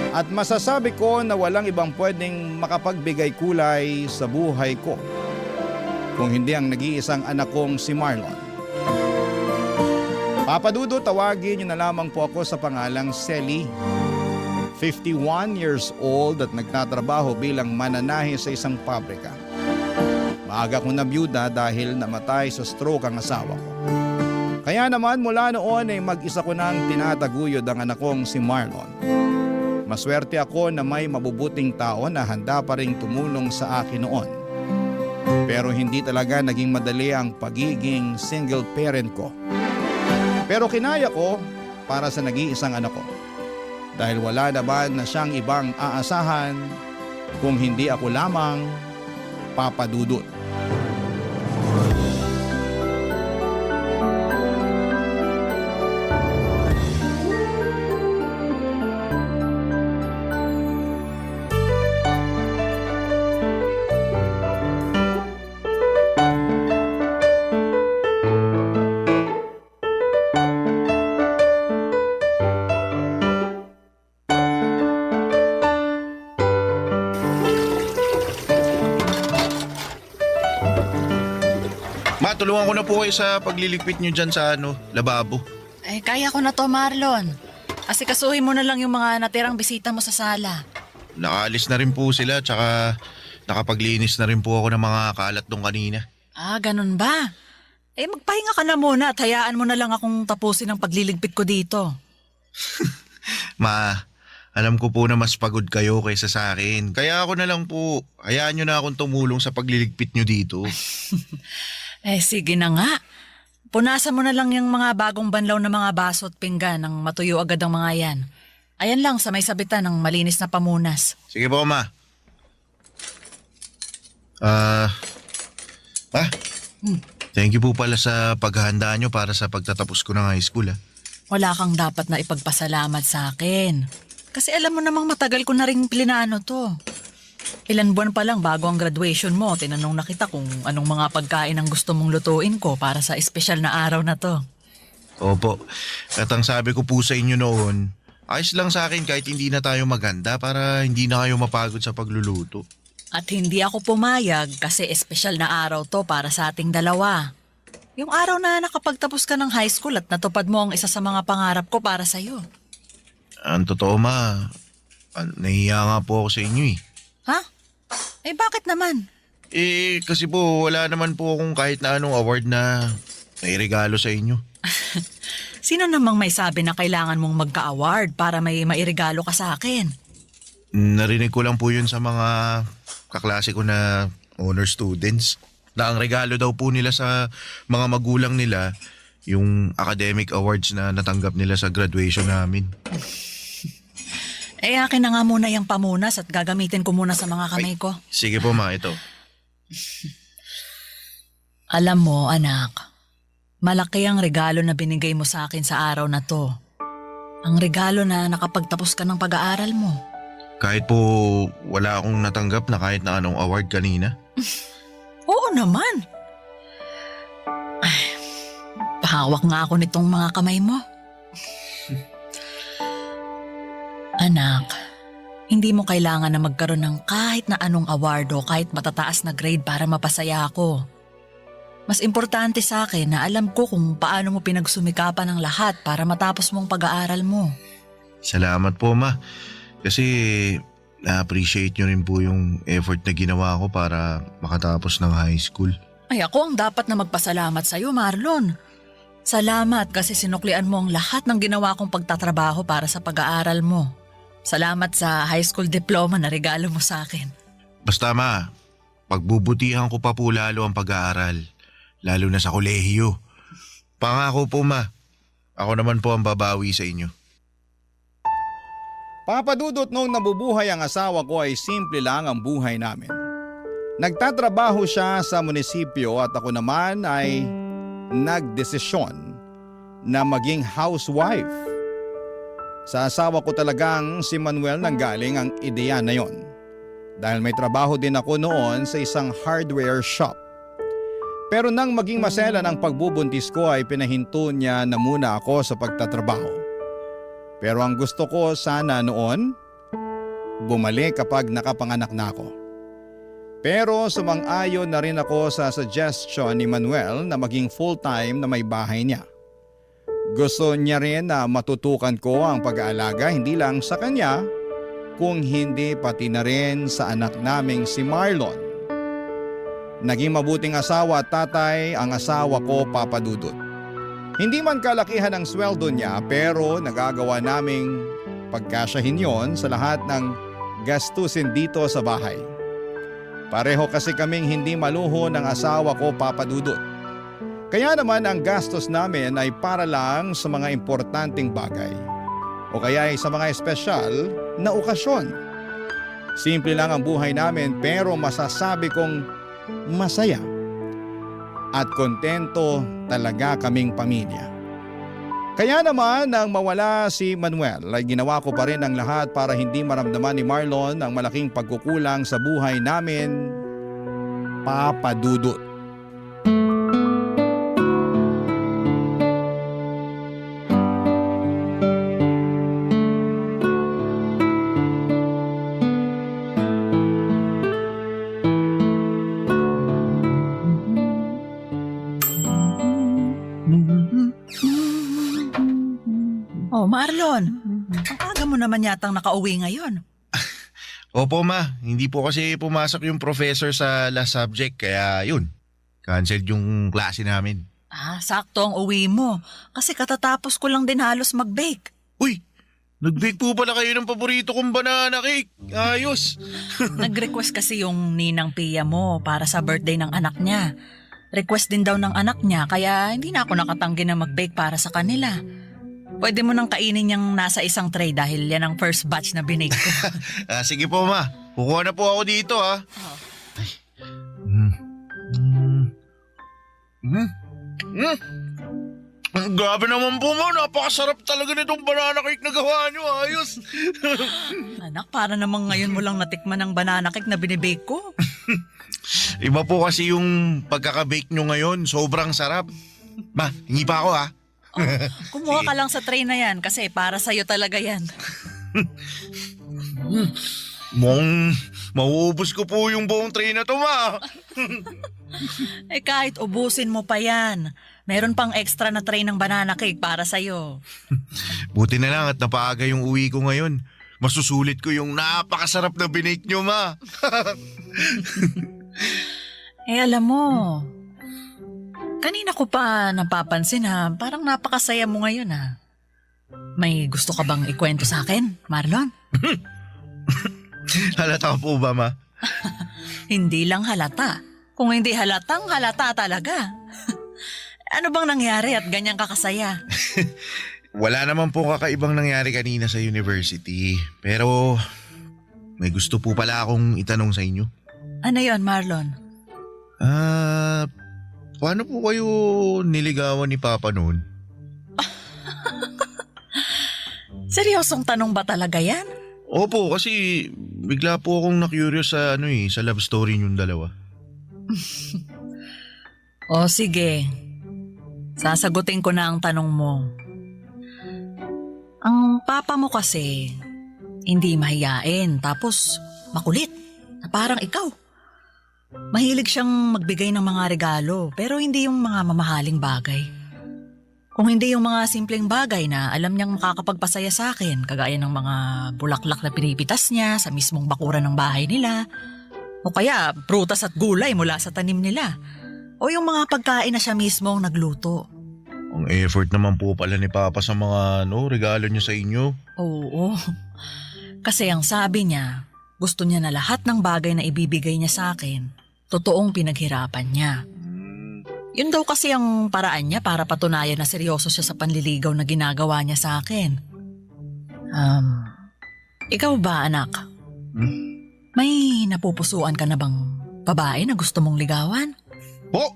At masasabi ko na walang ibang pwedeng makapagbigay kulay sa buhay ko kung hindi ang nag-iisang anak kong si Marlon. Papa Dudo, tawagin niyo na lamang po ako sa pangalang Selly. 51 years old at nagtatrabaho bilang mananahe sa isang pabrika. Maaga kong nabiyuda dahil namatay sa stroke ang asawa ko. Kaya naman mula noon ay mag-isa ko nang tinataguyod ang anak kong si Marlon. Maswerte ako na may mabubuting tao na handa pa ring tumulong sa akin noon. Pero hindi talaga naging madali ang pagiging single parent ko. Pero kinaya ko para sa nag-iisang anak ko. Dahil wala naman na siyang ibang aasahan kung hindi ako lamang, Papa Dudut. Ma, tulungan ko na po kayo sa pagliligpit nyo dyan sa lababo. Ay, kaya ko na to, Marlon. Asikasuhin mo na lang yung mga natirang bisita mo sa sala. Nakaalis na rin po sila, tsaka nakapaglinis na rin po ako ng mga kalat doon kanina. Ah, ganun ba? Eh, magpahinga ka na muna at hayaan mo na lang akong tapusin ang pagliligpit ko dito. Ma, alam ko po na mas pagod kayo kaysa sa akin. Kaya ako na lang po, hayaan nyo na akong tumulong sa pagliligpit nyo dito. Eh, sige na nga. Punasan mo na lang yung mga bagong banlaw na mga baso at pinggan nang matuyo agad ang mga yan. Ayan lang sa may sabitan ng malinis na pamunas. Sige po, Ma. Ma, thank you po pala sa paghahanda nyo para sa pagtatapos ko ng high school Wala kang dapat na ipagpasalamat sa akin. Kasi alam mo namang matagal ko na rin plinano to. Ilan buwan pa lang bago ang graduation mo, tinanong na kita kung anong mga pagkain ang gusto mong lutuin ko para sa espesyal na araw na to. Opo. At ang sabi ko po sa inyo noon, ayos lang sa akin kahit hindi na tayo maganda para hindi na kayo mapagod sa pagluluto. At hindi ako pumayag kasi espesyal na araw to para sa ating dalawa. Yung araw na nakapagtapos ka ng high school at natupad mo ang isa sa mga pangarap ko para sa'yo. Ang totoo ma, nahiya nga po ako sa inyo Ha? Eh bakit naman? Kasi po wala naman po akong kahit na anong award na nairegalo sa inyo. Sino namang may sabi na kailangan mong magka-award para may mairegalo ka sa akin? Narinig ko lang po yun sa mga kaklase ko na honor students. Na ang regalo daw po nila sa mga magulang nila, yung academic awards na natanggap nila sa graduation namin. Akin na nga muna yung pamunas at gagamitin ko muna sa mga kamay ko. Sige po ma, ito. Alam mo, anak, malaki ang regalo na binigay mo sa akin sa araw na to. Ang regalo na nakapagtapos ka ng pag-aaral mo. Kahit po wala akong natanggap na kahit na anong award kanina. Oo naman. Ay, pahawak nga ako nitong mga kamay mo. Anak, hindi mo kailangan na magkaroon ng kahit na anong award o kahit matataas na grade para mapasaya ako. Mas importante sa akin na alam ko kung paano mo pinagsumikapan ang lahat para matapos mong pag-aaral mo. Salamat po ma. Kasi na-appreciate nyo rin po yung effort na ginawa ko para makatapos ng high school. Ay ako ang dapat na magpasalamat sa iyo, Marlon. Salamat kasi sinuklian mo ang lahat ng ginawa kong pagtatrabaho para sa pag-aaral mo. Salamat sa high school diploma na regalo mo sa akin. Basta ma, pagbubutihan ko pa po lalo ang pag-aaral. Lalo na sa kolehiyo. Pangako po ma, ako naman po ang babawi sa inyo. Papadudot noong nabubuhay ang asawa ko ay simple lang ang buhay namin. Nagtatrabaho siya sa munisipyo at ako naman ay nagdesisyon na maging housewife. Sa asawa ko talagang si Manuel nanggaling ang ideya na yon. Dahil may trabaho din ako noon sa isang hardware shop. Pero nang maging masela ng pagbubuntis ko ay pinahinto niya na muna ako sa pagtatrabaho. Pero ang gusto ko sana noon, bumalik kapag nakapanganak na ako. Pero sumang-ayon na rin ako sa suggestion ni Manuel na maging full-time na may bahay niya. Gusto niya rin na matutukan ko ang pag-aalaga hindi lang sa kanya, kung hindi pati na rin sa anak naming si Marlon. Naging mabuting asawa at tatay ang asawa ko, Papa Dudut. Hindi man kalakihan ang sweldo niya pero nagagawa naming pagkasyahin yon sa lahat ng gastusin dito sa bahay. Pareho kasi kaming hindi maluho ng asawa ko, Papa Dudut. Kaya naman ang gastos namin ay para lang sa mga importanteng bagay o kaya ay sa mga espesyal na okasyon. Simple lang ang buhay namin pero masasabi kong masaya at kontento talaga kaming pamilya. Kaya naman nang mawala si Manuel ay ginawa ko pa rin ang lahat para hindi maramdaman ni Marlon ang malaking pagkukulang sa buhay namin, Papa Dudut. Oh, Marlon, ang aga mo naman yatang nakauwi ngayon. Opo ma, hindi po kasi pumasok yung professor sa last subject kaya yun, canceled yung klase namin. Sakto ang uwi mo. Kasi katatapos ko lang din halos mag-bake. Uy, nag-bake po pala kayo ng paborito kong banana cake. Ayos. Nag-request kasi yung ninang Pia mo para sa birthday ng anak niya. Request din daw ng anak niya kaya hindi na ako nakatanggi na mag-bake para sa kanila. Pwede mo nang kainin yung nasa isang tray dahil yan ang first batch na binake ko. Sige po ma, kukuha na po ako dito ha. Grabe naman po mo, napakasarap talaga nitong banana cake na gawa nyo, ayos. Anak, para namang ngayon mo lang natikman ang banana cake na binibake ko. Iba po kasi yung pagkakabake nyo ngayon, sobrang sarap. Ma, hingi pa ako ha. Kumuha ka lang sa tray na yan kasi para sa'yo talaga yan. Mauubos ko po yung buong tray na to, ma. Kahit ubusin mo pa yan, meron pang extra na tray ng banana cake para sa'yo. Buti na lang at napaaga yung uwi ko ngayon. Masusulit ko yung napakasarap na binake nyo, ma. Alam mo, kanina ko pa napapansin ha, parang napakasaya mo ngayon ha. May gusto ka bang ikwento sa akin, Marlon? Halata po ba, ma? Hindi lang halata. Kung hindi halatang halata talaga. Ano bang nangyari at ganyan kakasaya? Wala naman po kakaibang nangyari kanina sa university. Pero may gusto po pala akong itanong sa inyo. Ano yon, Marlon? Paano po kayo niligawan ni Papa noon? Seryosong tanong ba talaga yan? Opo, kasi bigla po akong na-curious sa sa love story niyong dalawa. O sige, sasagutin ko na ang tanong mo. Ang papa mo kasi, hindi mahiyain tapos makulit, na parang ikaw. Mahilig siyang magbigay ng mga regalo pero hindi yung mga mamahaling bagay. Kung hindi yung mga simpleng bagay na alam niyang makakapagpasaya sa akin, kagaya ng mga bulaklak na pinipitas niya sa mismong bakuran ng bahay nila, o kaya prutas at gulay mula sa tanim nila, o yung mga pagkain na siya mismong nagluto. Ang effort naman po pala ni Papa sa mga regalo niya sa inyo. Oo, kasi ang sabi niya, gusto niya na lahat ng bagay na ibibigay niya sa akin, totoong pinaghirapan niya. Yun daw kasi ang paraan niya para patunayan na seryoso siya sa panliligaw na ginagawa niya sa akin. Ikaw ba, anak? May napupusuan ka na bang babae na gusto mong ligawan? Po?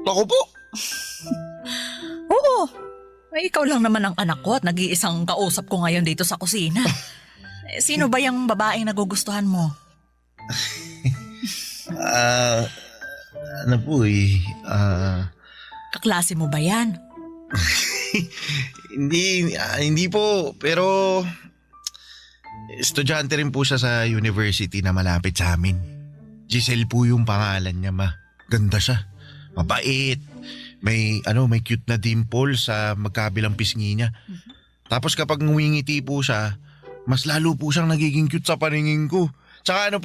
Ako po? Oo. Ikaw lang naman ang anak ko at nag-iisang kausap ko ngayon dito sa kusina. Sino ba yung babaeng nagugustuhan mo? Kaklase mo ba yan? Hindi po, pero estudyante rin po siya sa university na malapit sa amin. Giselle po yung pangalan niya, ma. Ganda siya. Mabait. May cute na dimple sa magkabilang pisngi niya. Tapos kapag ngumingiti po siya, mas lalo po siyang nagiging cute sa paningin ko. Tsaka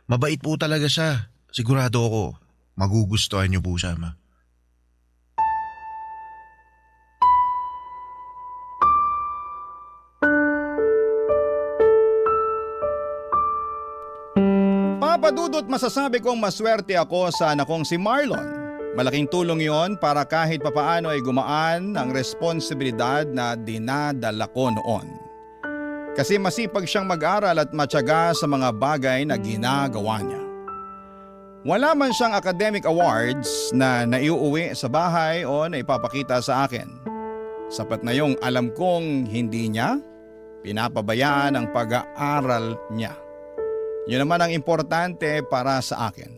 mabait po talaga siya. Sigurado ako, magugustuhan niyo po siya, ma. Papadudot masasabi kong maswerte ako sa anak kong si Marlon. Malaking tulong yon para kahit papaano ay gumaan ang responsibilidad na dinadala ko noon. Kasi masipag siyang mag-aral at matyaga sa mga bagay na ginagawa niya. Wala man siyang academic awards na naiuuwi sa bahay o naipapakita sa akin. Sapat na yung alam kong hindi niya pinapabayaan ang pag-aaral niya. Yun naman ang importante para sa akin.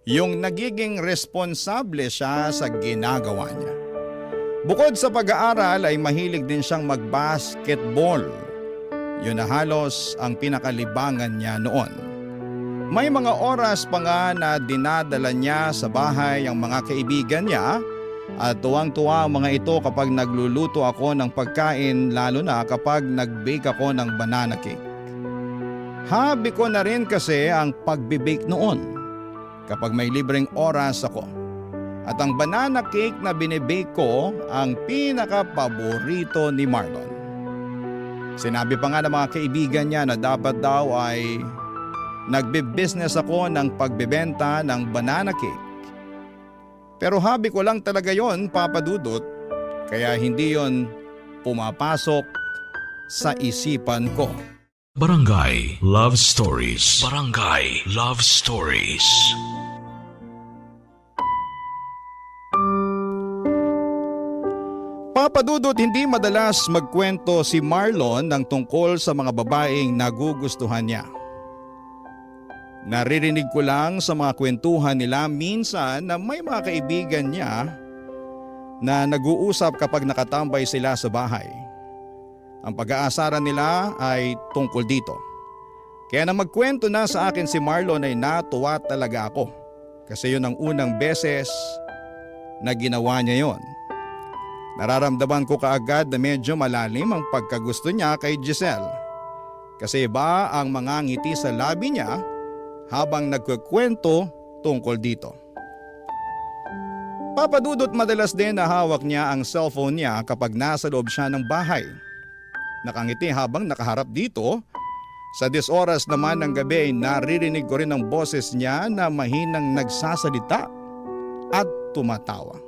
Yung nagiging responsable siya sa ginagawa niya. Bukod sa pag-aaral ay mahilig din siyang mag-basketball. Yun na halos ang pinakalibangan niya noon. May mga oras pa nga na dinadala niya sa bahay ang mga kaibigan niya at tuwang-tuwa ang mga ito kapag nagluluto ako ng pagkain, lalo na kapag nag-bake ako ng banana cake. Hobby ko na rin kasi ang pag-bake noon kapag may libreng oras ako. At ang banana cake na binibake ko ang pinaka-paborito ni Marlon. Sinabi pa nga ng mga kaibigan niya na dapat daw ay nagbe-business ako ng pagbebenta ng banana cake. Pero hobby ko lang talaga yon, Papa Dudut, kaya hindi yon pumapasok sa isipan ko. Barangay Love Stories. Barangay Love Stories. Papadudot, hindi madalas magkwento si Marlon ng tungkol sa mga babaeng nagugustuhan niya. Naririnig ko lang sa mga kwentuhan nila minsan na may mga kaibigan niya na nag-uusap kapag nakatambay sila sa bahay. Ang pag-aasaran nila ay tungkol dito. Kaya na magkwento na sa akin si Marlon ay natuwa talaga ako. Kasi yun ang unang beses na ginawa niya yon. Nararamdaman ko kaagad na medyo malalim ang pagkagusto niya kay Giselle. Kasi iba ang mga ngiti sa labi niya habang nagkukwento tungkol dito. Papadudot, madalas din na hawak niya ang cellphone niya kapag nasa loob siya ng bahay. Nakangiti habang nakaharap dito. Sa 10 oras naman ng gabi ay naririnig ko rin ang boses niya na mahinang nagsasalita at tumatawa.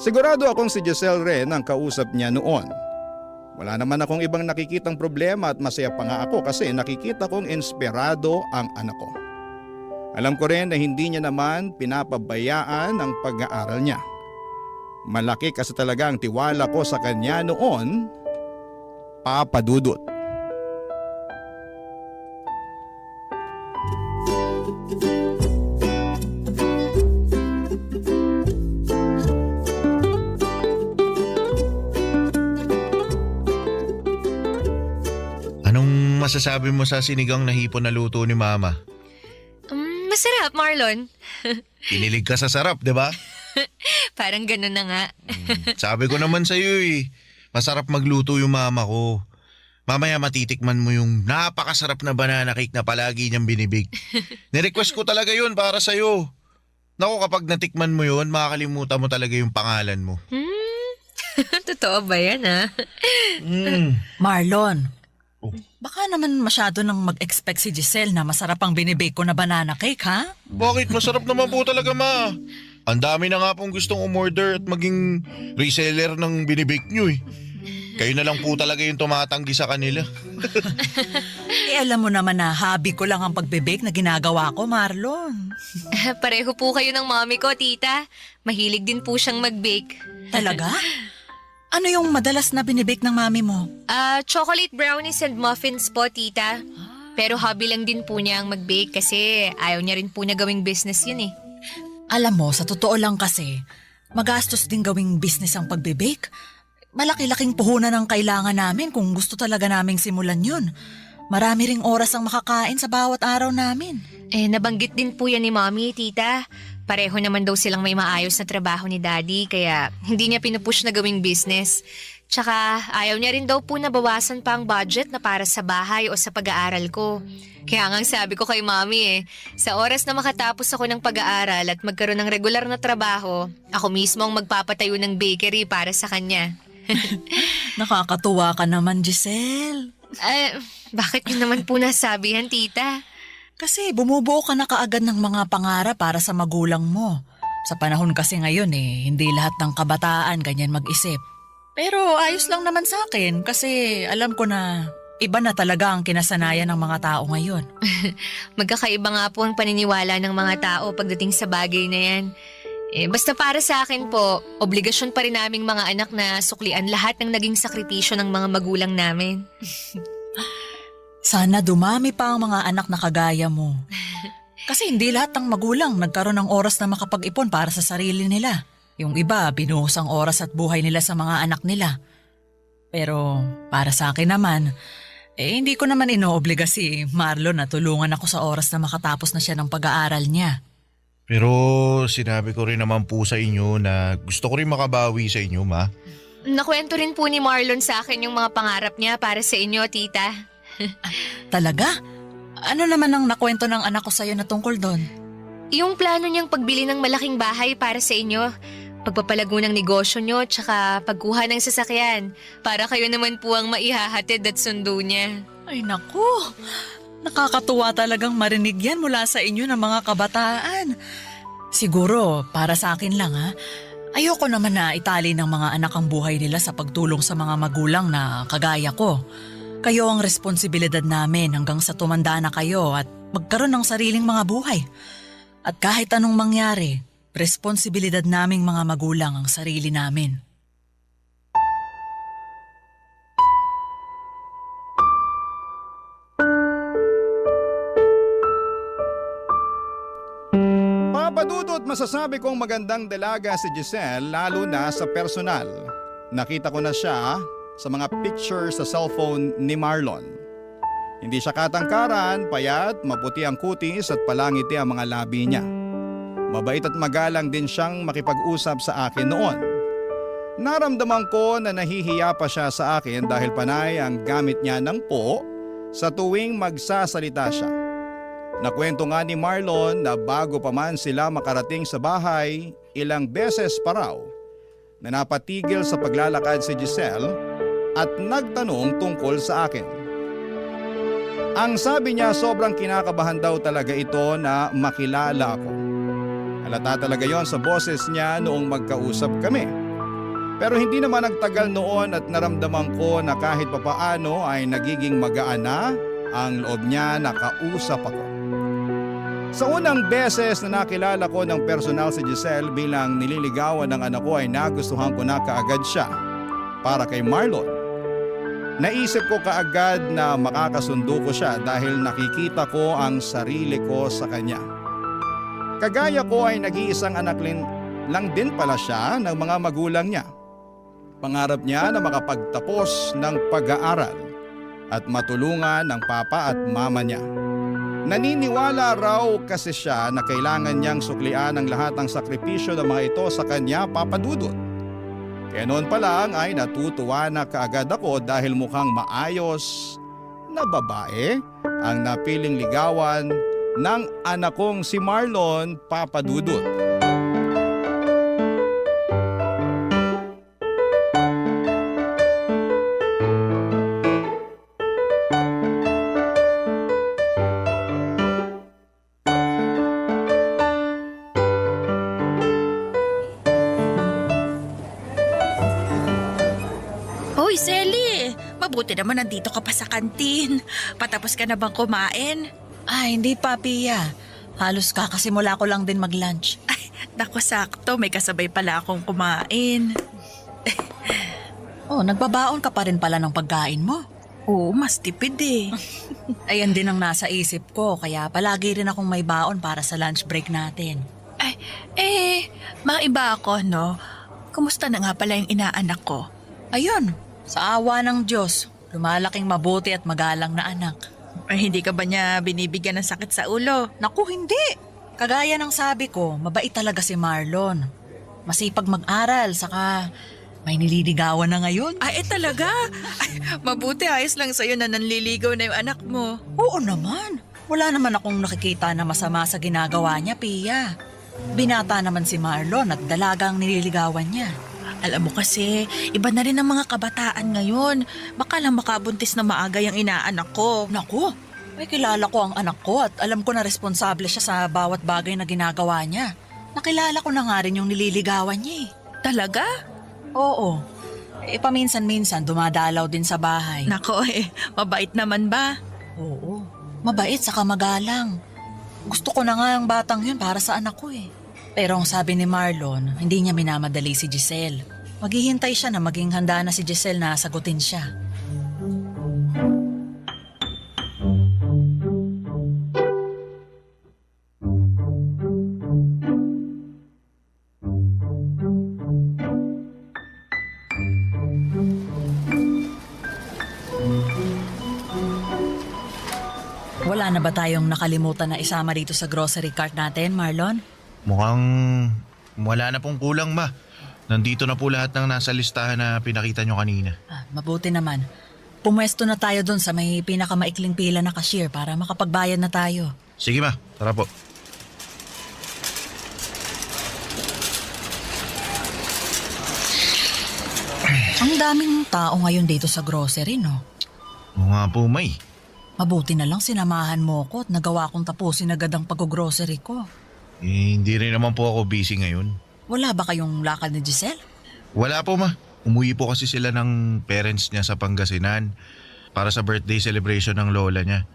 Sigurado akong si Giselle rin ang kausap niya noon. Wala naman akong ibang nakikitang problema at masaya pa nga ako kasi nakikita kong inspirado ang anak ko. Alam ko rin na hindi niya naman pinapabayaan ang pag-aaral niya. Malaki kasi talaga ang tiwala ko sa kanya noon, Papadudot. Anong masasabi mo sa sinigang na hipon na luto ni Mama? Masarap, Marlon. Kinilig ka sa sarap, di ba? Parang ganun na nga. Sabi ko naman sa'yo masarap magluto yung mama ko. Mamaya matitikman mo yung napakasarap na banana cake na palagi niyang binibig. Nirequest ko talaga yun para sa'yo. Naku, kapag natikman mo yun, makakalimutan mo talaga yung pangalan mo. Totoo ba yan, ha? Marlon, Oh. baka naman masyado nang mag-expect si Giselle na masarap ang binibake ko na banana cake, ha? Bakit? Masarap naman po talaga, Ma. Ang dami na nga pong gustong umorder at maging reseller ng binibake nyo Kayo na lang po talaga yung tumatanggi sa kanila. Alam mo naman na hobby ko lang ang pagbibake na ginagawa ko, Marlon. Pareho po kayo ng mommy ko, tita. Mahilig din po siyang mag-bake. Talaga? Ano yung madalas na binibake ng mami mo? Chocolate brownies and muffins po, tita. Pero hobby lang din po niya ang mag-bake kasi ayaw niya rin po na gawing business yun eh. Alam mo, sa totoo lang kasi, magastos din gawing business ang pagbibake. Malaki-laking puhunan ang kailangan namin kung gusto talaga naming simulan yun. Marami ring oras ang makakain sa bawat araw namin. Nabanggit din po yan ni mommy, tita. Pareho naman daw silang may maayos na trabaho ni daddy kaya hindi niya pinupush na gawing business. Tsaka ayaw niya rin daw po na bawasan pa ang budget na para sa bahay o sa pag-aaral ko. Kaya nga sabi ko kay mommy sa oras na makatapos ako ng pag-aaral at magkaroon ng regular na trabaho, ako mismo ang magpapatayo ng bakery para sa kanya. Nakakatuwa ka naman, Giselle. Bakit yun naman po nasabihan, tita? Kasi bumubuo ka na kaagad ng mga pangarap para sa magulang mo. Sa panahon kasi ngayon hindi lahat ng kabataan ganyan mag-isip. Pero ayos lang naman sa akin kasi alam ko na iba na talaga ang kinasanayan ng mga tao ngayon. Magkakaiba nga po ang paniniwala ng mga tao pagdating sa bagay na yan. Basta para sa akin po, obligasyon pa rin naming mga anak na suklian lahat ng naging sakripisyo ng mga magulang namin. Sana dumami pa ang mga anak na kagaya mo. Kasi hindi lahat ng magulang nagkaroon ng oras na makapag-ipon para sa sarili nila. Yung iba, binuhos ang oras at buhay nila sa mga anak nila. Pero para sa akin naman, hindi ko naman inoobliga si Marlon na tulungan ako sa oras na makatapos na siya ng pag-aaral niya. Pero sinabi ko rin naman po sa inyo na gusto ko rin makabawi sa inyo, Ma. Nakwento rin po ni Marlon sa akin yung mga pangarap niya para sa inyo, tita. Talaga? Ano naman ang nakwento ng anak ko sa'yo na tungkol doon? Yung plano niyang pagbili ng malaking bahay para sa inyo, pagpapalago ng negosyo niyo, tsaka pagkuha ng sasakyan, para kayo naman po ang maihahatid at sundo niya. Ay naku, nakakatuwa talagang marinig yan mula sa inyo ng mga kabataan. Siguro, para sa akin lang ayoko naman na itali ng mga anak ang buhay nila sa pagtulong sa mga magulang na kagaya ko. Kayo ang responsibilidad namin hanggang sa tumanda na kayo at magkaroon ng sariling mga buhay. At kahit anong mangyari, responsibilidad naming mga magulang ang sarili namin. masasabi kong magandang dalaga si Giselle lalo na sa personal. Nakita ko na siya sa mga pictures sa cellphone ni Marlon. Hindi siya katangkaran, payat, maputi ang kutis at palangiti ang mga labi niya. Mabait at magalang din siyang makipag-usap sa akin noon. Naramdaman ko na nahihiya pa siya sa akin dahil panay ang gamit niya ng po sa tuwing magsasalita siya. Nakwento nga ni Marlon na bago pa man sila makarating sa bahay, ilang beses pa raw na napatigil sa paglalakad si Giselle at nagtanong tungkol sa akin. Ang sabi niya sobrang kinakabahan daw talaga ito na makilala ako. Halata talaga yon sa boses niya noong magkausap kami. Pero hindi naman nagtagal noon at naramdaman ko na kahit papaano ay nagiging magaan na ang loob niya na kausap ako. Sa unang beses na nakilala ko ng personal si Giselle bilang nililigawan ng anak ko ay nagustuhan ko na kaagad siya para kay Marlon. Naisip ko kaagad na makakasundo ko siya dahil nakikita ko ang sarili ko sa kanya. Kagaya ko ay nag-iisang anak lang din pala siya ng mga magulang niya. Pangarap niya na makapagtapos ng pag-aaral at matulungan ng papa at mama niya. Naniniwala raw kasi siya na kailangan niyang suklian ang lahat ng sakripisyo ng mga ito sa kanya, Papa Dudut. Kaya noon pa lang ay natutuwa na kaagad ako dahil mukhang maayos na babae ang napiling ligawan ng anak kong si Marlon, Papa Dudut. Hoy, Selly! Mabuti naman nandito ka pa sa kantin. Patapos ka na bang kumain? Ay, hindi pa, Pia. Halos kakasimula ko lang din mag-lunch. Ay, naku sakto. May kasabay pala akong kumain. Oh, nagbabaon ka pa rin pala ng pagkain mo. Oo, mas tipid eh. Ayan din ang nasa isip ko, kaya palagi rin akong may baon para sa lunch break natin. Ay, maiba ako, no? Kumusta na nga pala yung inaanak ko? Ayun, sa awa ng Diyos, lumalaking mabuti at magalang na anak. Ay, hindi ka ba niya binibigyan ng sakit sa ulo? Naku, hindi. Kagaya ng sabi ko, mabait talaga si Marlon. Masipag mag-aral, saka may nililigawan na ngayon. Ay, talaga? Ay, mabuti ayos lang sa'yo na nanliligaw na yung anak mo. Oo naman. Wala naman akong nakikita na masama sa ginagawa niya, Pia. Binata naman si Marlon at dalagang nililigawan niya. Alam mo kasi, iba na rin ang mga kabataan ngayon. Baka lang makabuntis na maaga yung inaanak ko. Naku, may kilala ko ang anak ko at alam ko na responsable siya sa bawat bagay na ginagawa niya. Nakilala ko na nga rin yung nililigawan niya eh. Talaga? Oo. Paminsan-minsan dumadalaw din sa bahay. Nako mabait naman ba? Oo, mabait saka magalang. Gusto ko na nga ang batang yun para sa anak ko eh. Pero ang sabi ni Marlon, hindi niya minamadali si Giselle. Maghihintay siya na maging handa na si Giselle na sagutin siya. Wala na ba tayong nakalimutan na isama dito sa grocery cart natin, Marlon? Mukhang wala na pong kulang, ma. Nandito na po lahat ng nasa listahan na pinakita nyo kanina. Mabuti naman. Pumwesto na tayo dun sa may pinakamaikling pila na cashier para makapagbayad na tayo. Sige, ma. Tara po. Ang daming tao ngayon dito sa grocery, no? Oo nga po, may. Mabuti na lang sinamahan mo ko at nagawa kong tapusin agad ang pag-grocery ko. Hindi rin naman po ako busy ngayon. Wala ba kayong lakad ni Giselle? Wala po, ma. Umuwi po kasi sila ng parents niya sa Pangasinan para sa birthday celebration ng lola niya.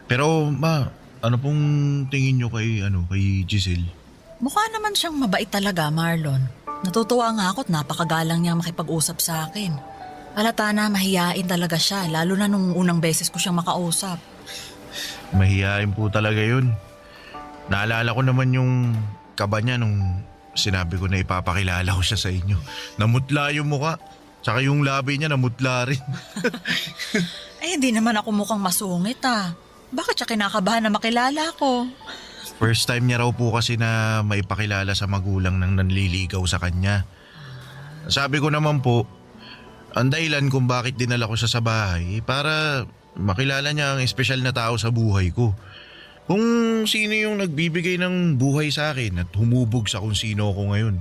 Pero, ma, ano pong tingin nyo kay Giselle? Mukha naman siyang mabait talaga, Marlon. Natutuwa nga ako at napakagalang niyang makipag-usap sa akin. Halata na mahiyain talaga siya, lalo na nung unang beses ko siyang makausap. Mahihain po talaga yun. Naalala ko naman yung kaba niya nung sinabi ko na ipapakilala ko siya sa inyo. Namutla yung mukha. Tsaka yung labi niya namutla rin. Ay, hindi naman ako mukhang masungit ah. Bakit siya kinakabahan na makilala ko? First time niya raw po kasi na maipakilala sa magulang ng nanliligaw sa kanya. Sabi ko naman po, ang dahilan kung bakit dinala ko siya sa bahay para makilala niya ang espesyal na tao sa buhay ko. Kung sino yung nagbibigay ng buhay sa akin at humubog sa kung sino ako ngayon.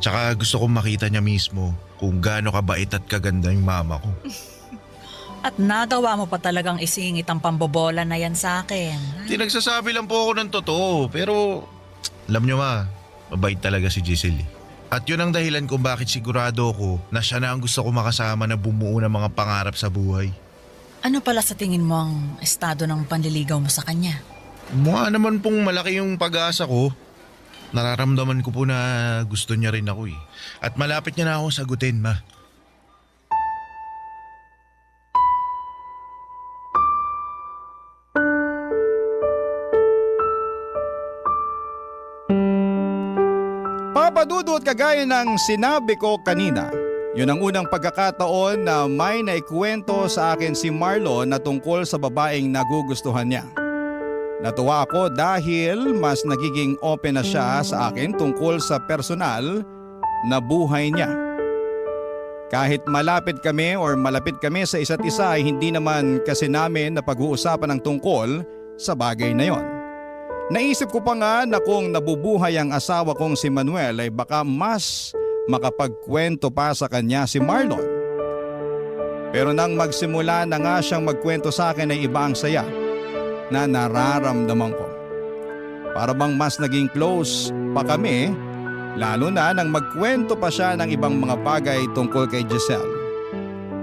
Tsaka gusto kong makita niya mismo kung gaano kabait at kaganda yung mama ko. At nagawa mo pa talagang isingit ang pambobola na yan sa akin. Di nagsasabi lang po ako ng totoo pero alam niyo ma, mabait talaga si Giselle. At yun ang dahilan kung bakit sigurado ako na siya na ang gusto ko makasama na bumuo ng mga pangarap sa buhay. Ano pala sa tingin mo ang estado ng panliligaw mo sa kanya? Mukha naman pong malaki yung pag-asa ko. Nararamdaman ko po na gusto niya rin ako eh. At malapit niya na ako sagutin ma. Papa Dudut, kagaya ng sinabi ko kanina, yun ang unang pagkakataon na may naikwento sa akin si Marlon na tungkol sa babaeng nagugustuhan niya. Natuwa ako dahil mas nagiging open na siya sa akin tungkol sa personal na buhay niya. Kahit malapit kami or malapit kami sa isa't isa ay hindi naman kasi namin na pag-uusapan ang tungkol sa bagay na yon. Naisip ko pa nga na kung nabubuhay ang asawa kong si Manuel ay baka mas makapagkwento pa sa kanya si Marlon. Pero nang magsimula na nga siyang magkwento sa akin ay iba ang saya na nararamdaman ko. Para bang mas naging close pa kami, lalo na nang magkwento pa siya ng ibang mga bagay tungkol kay Giselle.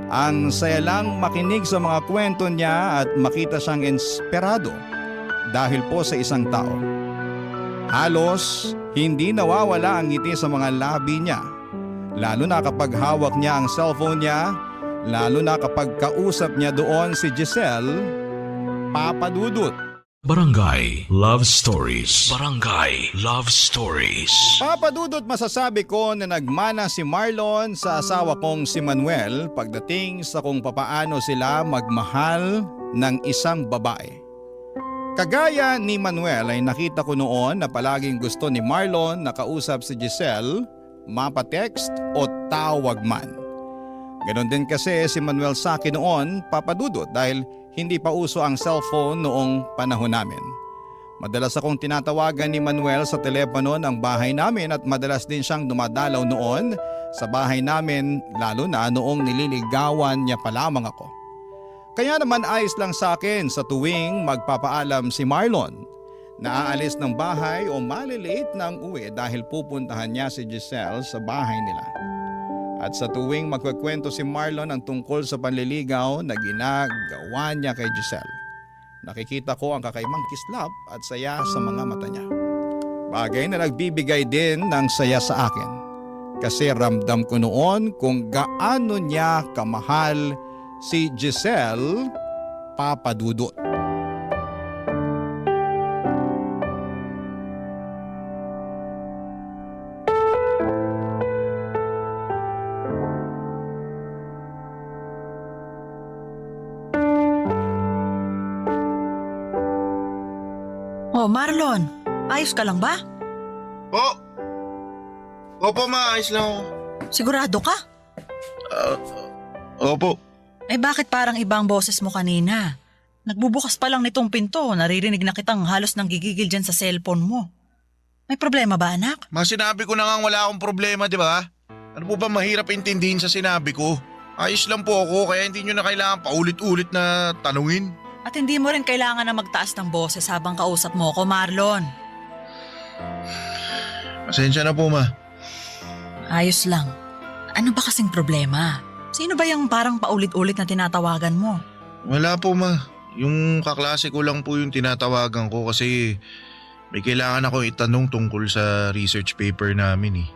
Ang saya lang makinig sa mga kwento niya at makita siyang inspirado dahil po sa isang tao. Halos hindi nawawala ang ngiti sa mga labi niya, lalo na kapag hawak niya ang cellphone niya, lalo na kapag kausap niya doon si Giselle. Papa Dudut. Barangay Love Stories. Barangay Love Stories. Papa Dudut, masasabi ko na nagmana si Marlon sa asawa kong si Manuel pagdating sa kung papaano sila magmahal ng isang babae. Kagaya ni Manuel ay nakita ko noon na palaging gusto ni Marlon na kausap si Giselle, mapatext o tawag man. Ganon din kasi si Manuel sa akin noon, Papa Dudut, dahil hindi pa uso ang cellphone noong panahon namin. Madalas akong tinatawagan ni Manuel sa telepono ng bahay namin at madalas din siyang dumadalaw noon sa bahay namin, lalo na noong nililigawan niya pa lamang ako. Kaya naman ayos lang sa akin sa tuwing magpapaalam si Marlon na aalis ng bahay o malilate ng uwi dahil pupuntahan niya si Giselle sa bahay nila. At sa tuwing magkukwento si Marlon ang tungkol sa panliligaw na ginagawa niya kay Giselle, nakikita ko ang kakaibang kislap at saya sa mga mata niya. Bagay na nagbibigay din ng saya sa akin kasi ramdam ko noon kung gaano niya kamahal si Giselle, Papa Dudut. Oh, Marlon, ayos ka lang ba? Opo ma, ayos lang ako. Sigurado ka? Opo. Eh bakit parang ibang boses mo kanina? Nagbubukas pa lang nitong pinto, naririnig na kitang halos nanggigigil dyan sa cellphone mo. May problema ba anak? Ma, sinabi ko na nga wala akong problema, di ba? Ano po ba mahirap intindihin sa sinabi ko? Ayos lang po ako kaya hindi nyo na kailangan paulit-ulit na tanungin. At hindi mo rin kailangan na magtaas ng boses habang kausap mo ko, Marlon. Pasensya na po ma. Ayos lang. Ano ba kasing problema? Sino ba yung parang paulit-ulit na tinatawagan mo? Wala po ma. Yung kaklase ko lang po yung tinatawagan ko kasi may kailangan ako itanong tungkol sa research paper namin eh.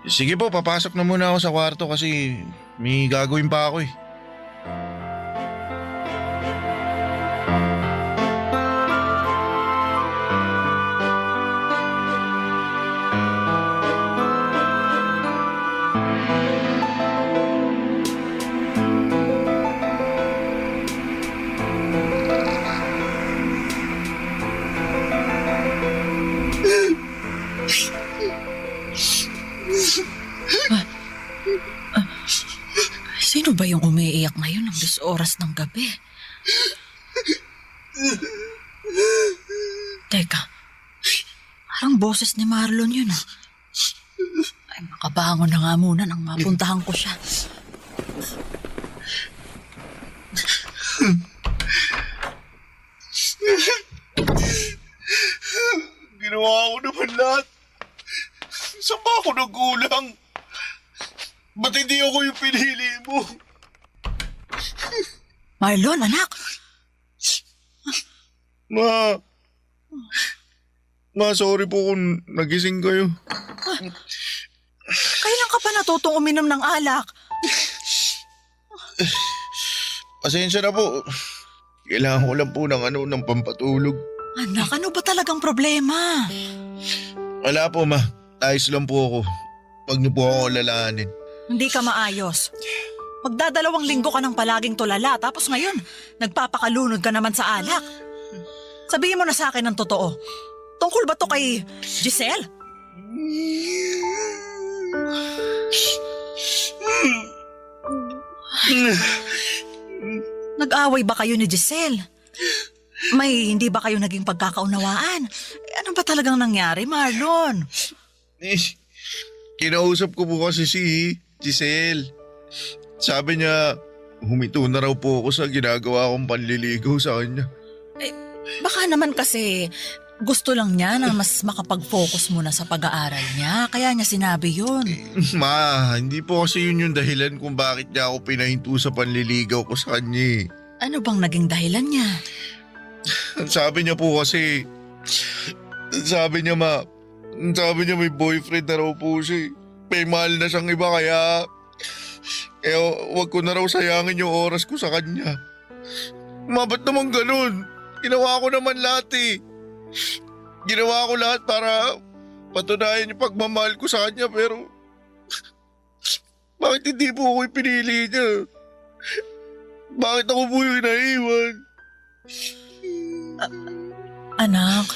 Sige po, papasok na muna ako sa kwarto kasi may gagawin pa ako eh. Sino ba yung umiiyak ngayon ng 10 oras ng gabi? Teka, parang boses ni Marlon yun ah. Ay, makabangon na nga muna nang mapuntahan ko siya. Ginawa ko naman lahat. Saan ba ako nagkulang? Ba't hindi ako yung pinili mo? Marlon, anak! Ma, sorry po kung nagising kayo. Kailan ka pa natutong uminom ng alak? Pasensya na po. Kailangan ko lang po ng pampatulog. Anak, ano ba talagang problema? Wala po, ma. Ayos lang po ako. Huwag niyo po ako lalahanin. Hindi ka maayos. Magdadalawang linggo ka ng palaging tulala, tapos ngayon, nagpapakalunod ka naman sa alak. Sabihin mo na sa akin ang totoo. Tungkol ba to kay Giselle? Nag-away ba kayo ni Giselle? May hindi ba kayo naging pagkakaunawaan? Ano ba talagang nangyari, Marlon? Kinausap ko po kasi si Giselle. Sabi niya, humito na raw po ako sa ginagawa kong panliligaw sa kanya. Baka naman kasi gusto lang niya na mas makapag-focus muna sa pag-aaral niya. Kaya niya sinabi yun. Ma, hindi po kasi yun yung dahilan kung bakit niya ako pinahinto sa panliligaw ko sa kanya. Ano bang naging dahilan niya? Sabi niya po kasi, sabi niya may boyfriend na raw po siya. May mahal na siyang iba kaya wag ko na raw sayangin yung oras ko sa kanya. Ma, ba't naman ganun? Ginawa ko naman lahat eh. Ginawa ko lahat para patunayan yung pagmamahal ko sa kanya pero bakit hindi po ako pinili niya? Bakit ako po yung naiwan? Anak,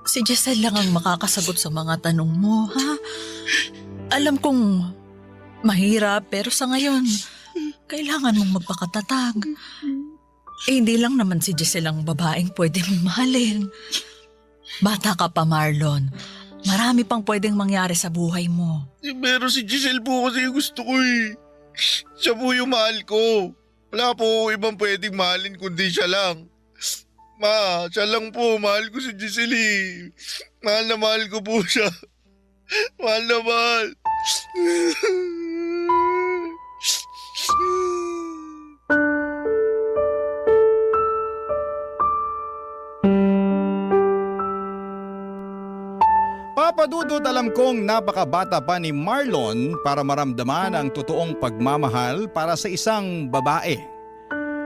si Giselle lang ang makakasagot sa mga tanong mo, ha? Alam kong mahirap pero sa ngayon, kailangan mong magpakatatag. Hindi lang naman si Giselle ang babaeng pwede mong mahalin. Bata ka pa, Marlon. Marami pang pwedeng mangyari sa buhay mo. Pero si Giselle po kasi gusto ko eh. Siya po yung mahal ko. Wala po ibang pwedeng mahalin kundi siya lang. Ma, siya lang po. Mahal ko si Giselle eh. Mahal na mahal ko po siya. Mahal na mahal. Papadudot, alam kong napakabata pa ni Marlon para maramdaman ang totoong pagmamahal para sa isang babae.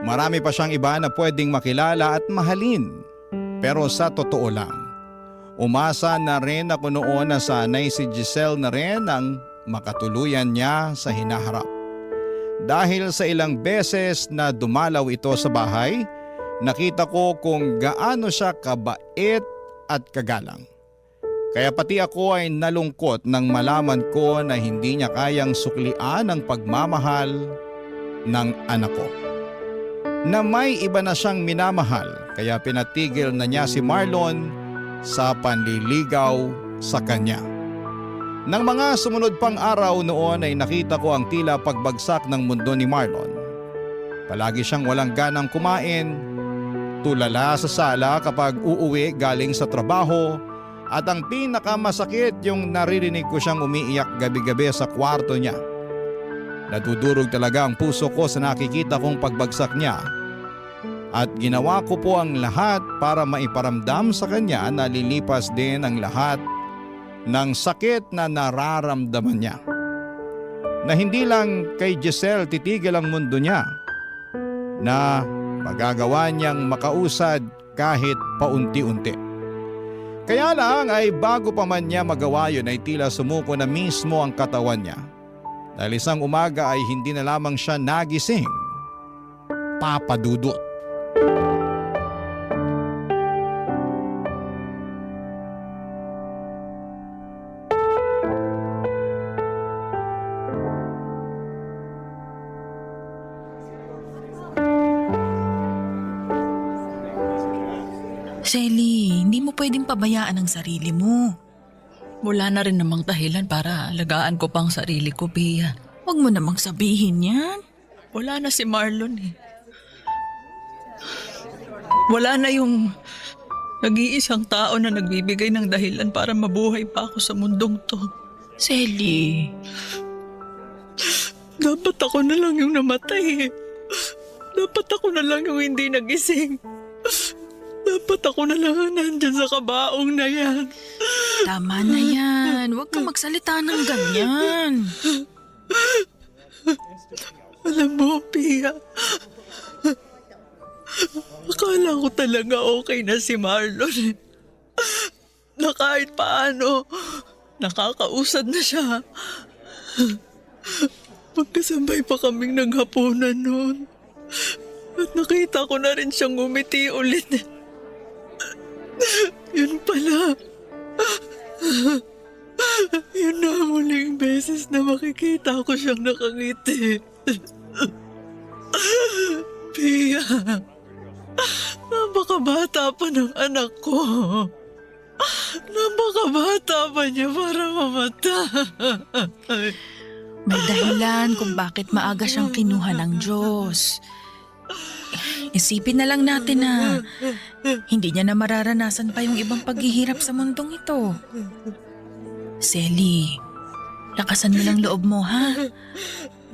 Marami pa siyang iba na pwedeng makilala at mahalin. Pero sa totoo lang, umasa na rin ako noon na sanay si Giselle na rin ang makatuluyan niya sa hinaharap. Dahil sa ilang beses na dumalaw ito sa bahay, nakita ko kung gaano siya kabait at kagalang. Kaya pati ako ay nalungkot nang malaman ko na hindi niya kayang suklian ang pagmamahal ng anak ko. Na may iba na siyang minamahal kaya pinatigil na niya si Marlon sa panliligaw sa kanya. Nang mga sumunod pang araw noon ay nakita ko ang tila pagbagsak ng mundo ni Marlon. Palagi siyang walang ganang kumain, tulala sa sala kapag uuwi galing sa trabaho, at ang pinakamasakit yung naririnig ko siyang umiiyak gabi-gabi sa kwarto niya. Nadudurog talaga ang puso ko sa nakikita kong pagbagsak niya. At ginawa ko po ang lahat para maiparamdam sa kanya na lilipas din ang lahat ng sakit na nararamdaman niya. Na hindi lang kay Giselle titigil ang mundo niya, na magagawa niyang makausad kahit paunti-unti. Kaya lang ay bago pa man niya magawa yun ay tila sumuko na mismo ang katawan niya. Dahil isang umaga ay hindi na lamang siya nagising. Papadudot. Selly, hindi mo pwedeng pabayaan ang sarili mo. Wala na rin namang dahilan para alagaan ko pang sarili ko, Pia. Huwag mo namang sabihin yan. Wala na si Marlon eh. Wala na yung nag-iisang tao na nagbibigay ng dahilan para mabuhay pa ako sa mundong to. Selly, dapat ako na lang yung namatay eh. Dapat ako na lang yung hindi nagising. Dapat ako na lang ang nandyan sa kabaong na yan. Tama na yan. Huwag ka magsalita ng ganyan. Alam mo, Pia, akala ko talaga okay na si Marlon eh. Na kahit paano, nakakausad na siya. Magkasabay pa kaming naghapunan noon. At nakita ko na rin siyang ngumiti ulit. Yun pala. Yun na ang huling beses na makikita ko siyang nakangiti. Pia, napakabata pa ng anak ko. Napakabata pa niya para mamatay. May dahilan kung bakit maaga siyang kinuha ng Diyos. Isipin na lang natin na hindi niya na mararanasan pa yung ibang paghihirap sa mundong ito. Selly, lakasan mo lang loob mo, ha?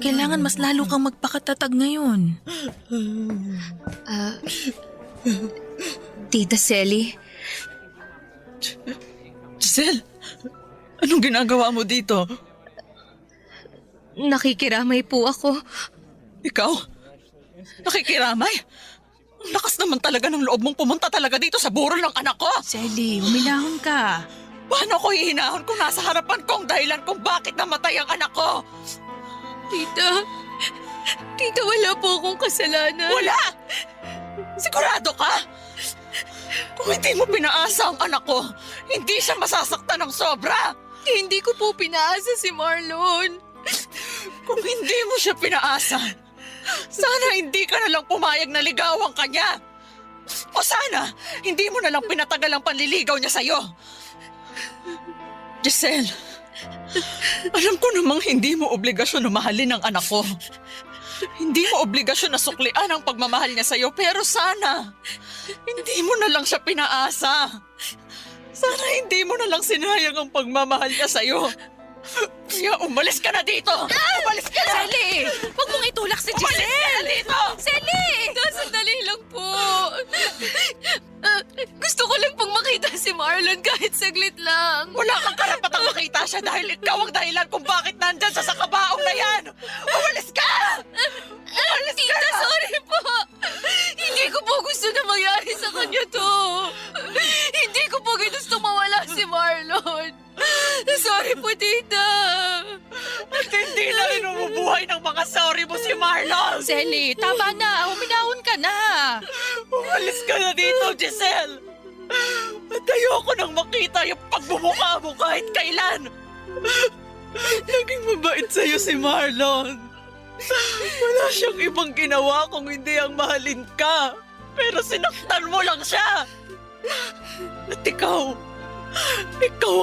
Kailangan mas lalo kang magpakatatag ngayon. Tita Selly, Giselle, anong ginagawa mo dito? nakikiramay po ako. Ikaw? Nakikiramay? Ang lakas naman talaga ng loob mong pumunta talaga dito sa burol ng anak ko. Selly, huminahon ka. Paano ko hihinahon kung nasa harapan ko ang dahilan kung bakit namatay ang anak ko? Tita, wala po akong kasalanan. Wala! Sigurado ka? Kung hindi mo pinaasa ang anak ko, hindi siya masasaktan ng sobra. Hindi ko po pinaasa si Marlon. Kung hindi mo siya pinaasa, sana hindi ka na lang pumayag na ligawan ka niya. O sana, hindi mo na lang pinatagal ang panliligaw niya sa'yo. Giselle, alam ko namang hindi mo obligasyon na mahalin ang anak ko. Hindi mo obligasyon na suklian ang pagmamahal niya sa'yo, pero sana, hindi mo na lang siya pinaasa. Sana hindi mo na lang sinayang ang pagmamahal niya sa'yo. Kaya umalis ka na dito! Umalis ka na! Selly, huwag mong itulak si Umalis ka Giselle. na dito! Selly! Sandali lang po. Gusto ko lang pong makita si Marlon kahit saglit lang. Wala kang karapatang makita siya dahil ikaw ang dahilan kung bakit nandyan sa kabaong na yan! Umalis ka! Umalis ka Tita, na! sorry po. Hindi ko po gusto na mangyari sa kanya to. Hindi ko po gusto mawala si Marlon. Sorry po, Tita. At hindi na rin umubuhay ng mga sorry mo si Marlon! Selly, tama na. Huminahon ka na. Umalis ka na dito, Giselle! At ayoko nang makita yung pagbumukha mo kahit kailan! Naging mabait sa'yo si Marlon. Wala siyang ibang ginawa kung hindi ang mahalin ka. Pero sinaktan mo lang siya. At ikaw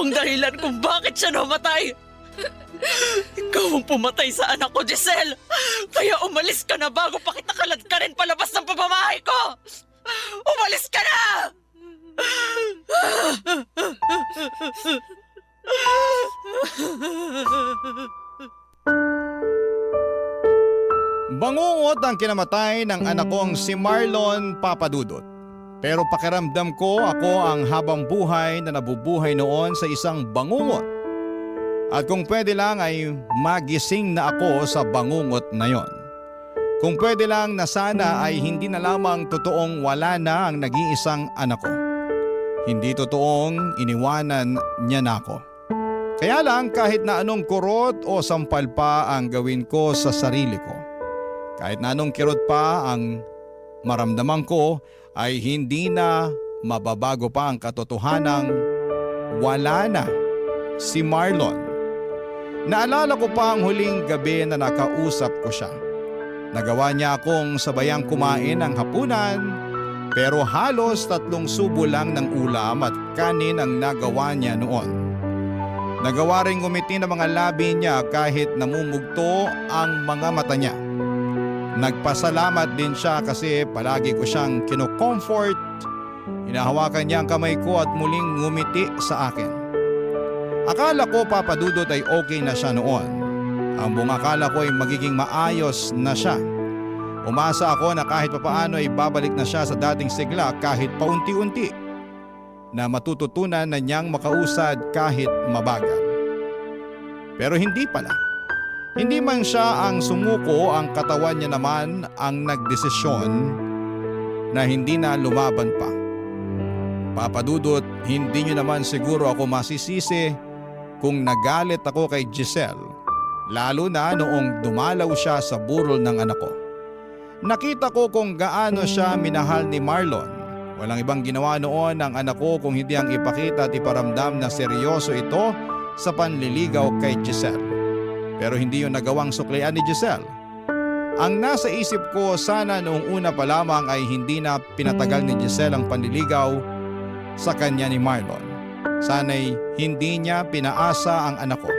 ang dahilan kung bakit siya namatay. Ikaw ang pumatay sa anak ko, Giselle. Kaya umalis ka na bago pa kita kalad ka rin palabas ng pamamahay ko. Umalis ka na! Bangungot ang kinamatay ng anak kong si Marlon Papadudot. Pero pakiramdam ko ako ang habang buhay na nabubuhay noon sa isang bangungot. At kung pwede lang ay magising na ako sa bangungot na yon. Kung pwede lang na sana ay hindi na lamang totoong wala na ang nag-iisang anak ko. Hindi totoong iniwanan niya na ako. Kaya lang kahit na anong kurot o sampal pa ang gawin ko sa sarili ko, kahit na anong kirot pa ang maramdaman ko, ay hindi na mababago pa ang katotohanang wala na si Marlon. Naalala ko pa ang huling gabi na nakausap ko siya. Nagawa niya akong sabayang kumain ng hapunan Pero halos 3 subo lang ng ulam at kanin ang nagawa niya noon. Nagawa rin ngumiti ng mga labi niya kahit namumugto ang mga mata niya. Nagpasalamat din siya kasi palagi ko siyang kino-comfort. Hinahawakan niya ang kamay ko at muling ngumiti sa akin. Akala ko Papa Dudut ay okay na siya noon. Ang buong akala ko ay magiging maayos na siya. Umasa ako na kahit papaano ay babalik na siya sa dating sigla kahit paunti-unti. Na matututunan na niyang makausad kahit mabagal. Pero hindi pala. Hindi man siya ang sumuko, ang katawan niya naman ang nagdesisyon na hindi na lumaban pa. Papa Dudut, hindi niyo naman siguro ako masisisi kung nagalit ako kay Giselle, lalo na noong dumalaw siya sa burol ng anak ko. Nakita ko kung gaano siya minahal ni Marlon. Walang ibang ginawa noon ang anak ko kung hindi ang ipakita at iparamdam na seryoso ito sa panliligaw kay Giselle. Pero hindi yun nagawang suklian ni Giselle. Ang nasa isip ko sana noong una pa lamang ay hindi na pinatagal ni Giselle ang panliligaw sa kanya ni Marlon. Sana'y hindi niya pinaasa ang anak ko.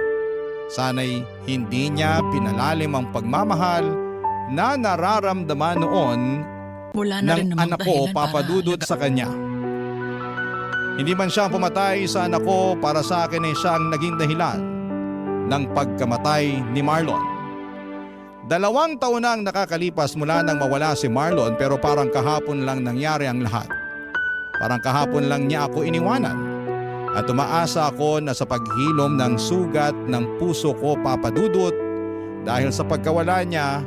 Sana'y hindi niya pinalalim ang pagmamahal na nararamdaman noon Wala na rin ng namang anak ko, dahilan Papa para Dudut, sa kanya. Hindi man siya pumatay sa anak ko, para sa akin ay siya ang naging dahilan ng pagkamatay ni Marlon. 2 taon na ang nakakalipas mula nang mawala si Marlon, pero parang kahapon lang nangyari ang lahat. Parang kahapon lang niya ako iniwanan. At umaasa ako na sa paghilom ng sugat ng puso ko, Papa Dudut, dahil sa pagkawala niya,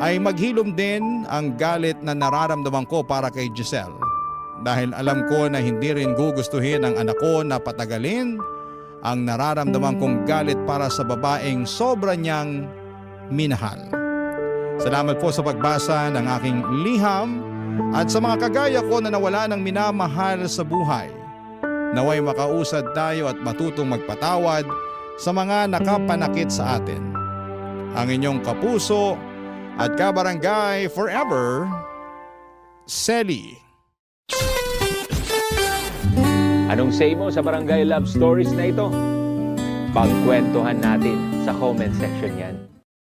ay maghilom din ang galit na nararamdaman ko para kay Giselle. Dahil alam ko na hindi rin gugustuhin ng anak ko na patagalin ang nararamdaman kong galit para sa babaeng sobra niyang minahal. Salamat po sa pagbasa ng aking liham at sa mga kagaya ko na nawala ng minamahal sa buhay. Naway makausad tayo at matutong magpatawad sa mga nakapanakit sa atin. Ang inyong kapuso at kabarangay forever, Selly. Anong say mo sa Barangay Love Stories na ito? Pagkwentuhan natin sa comment section yan.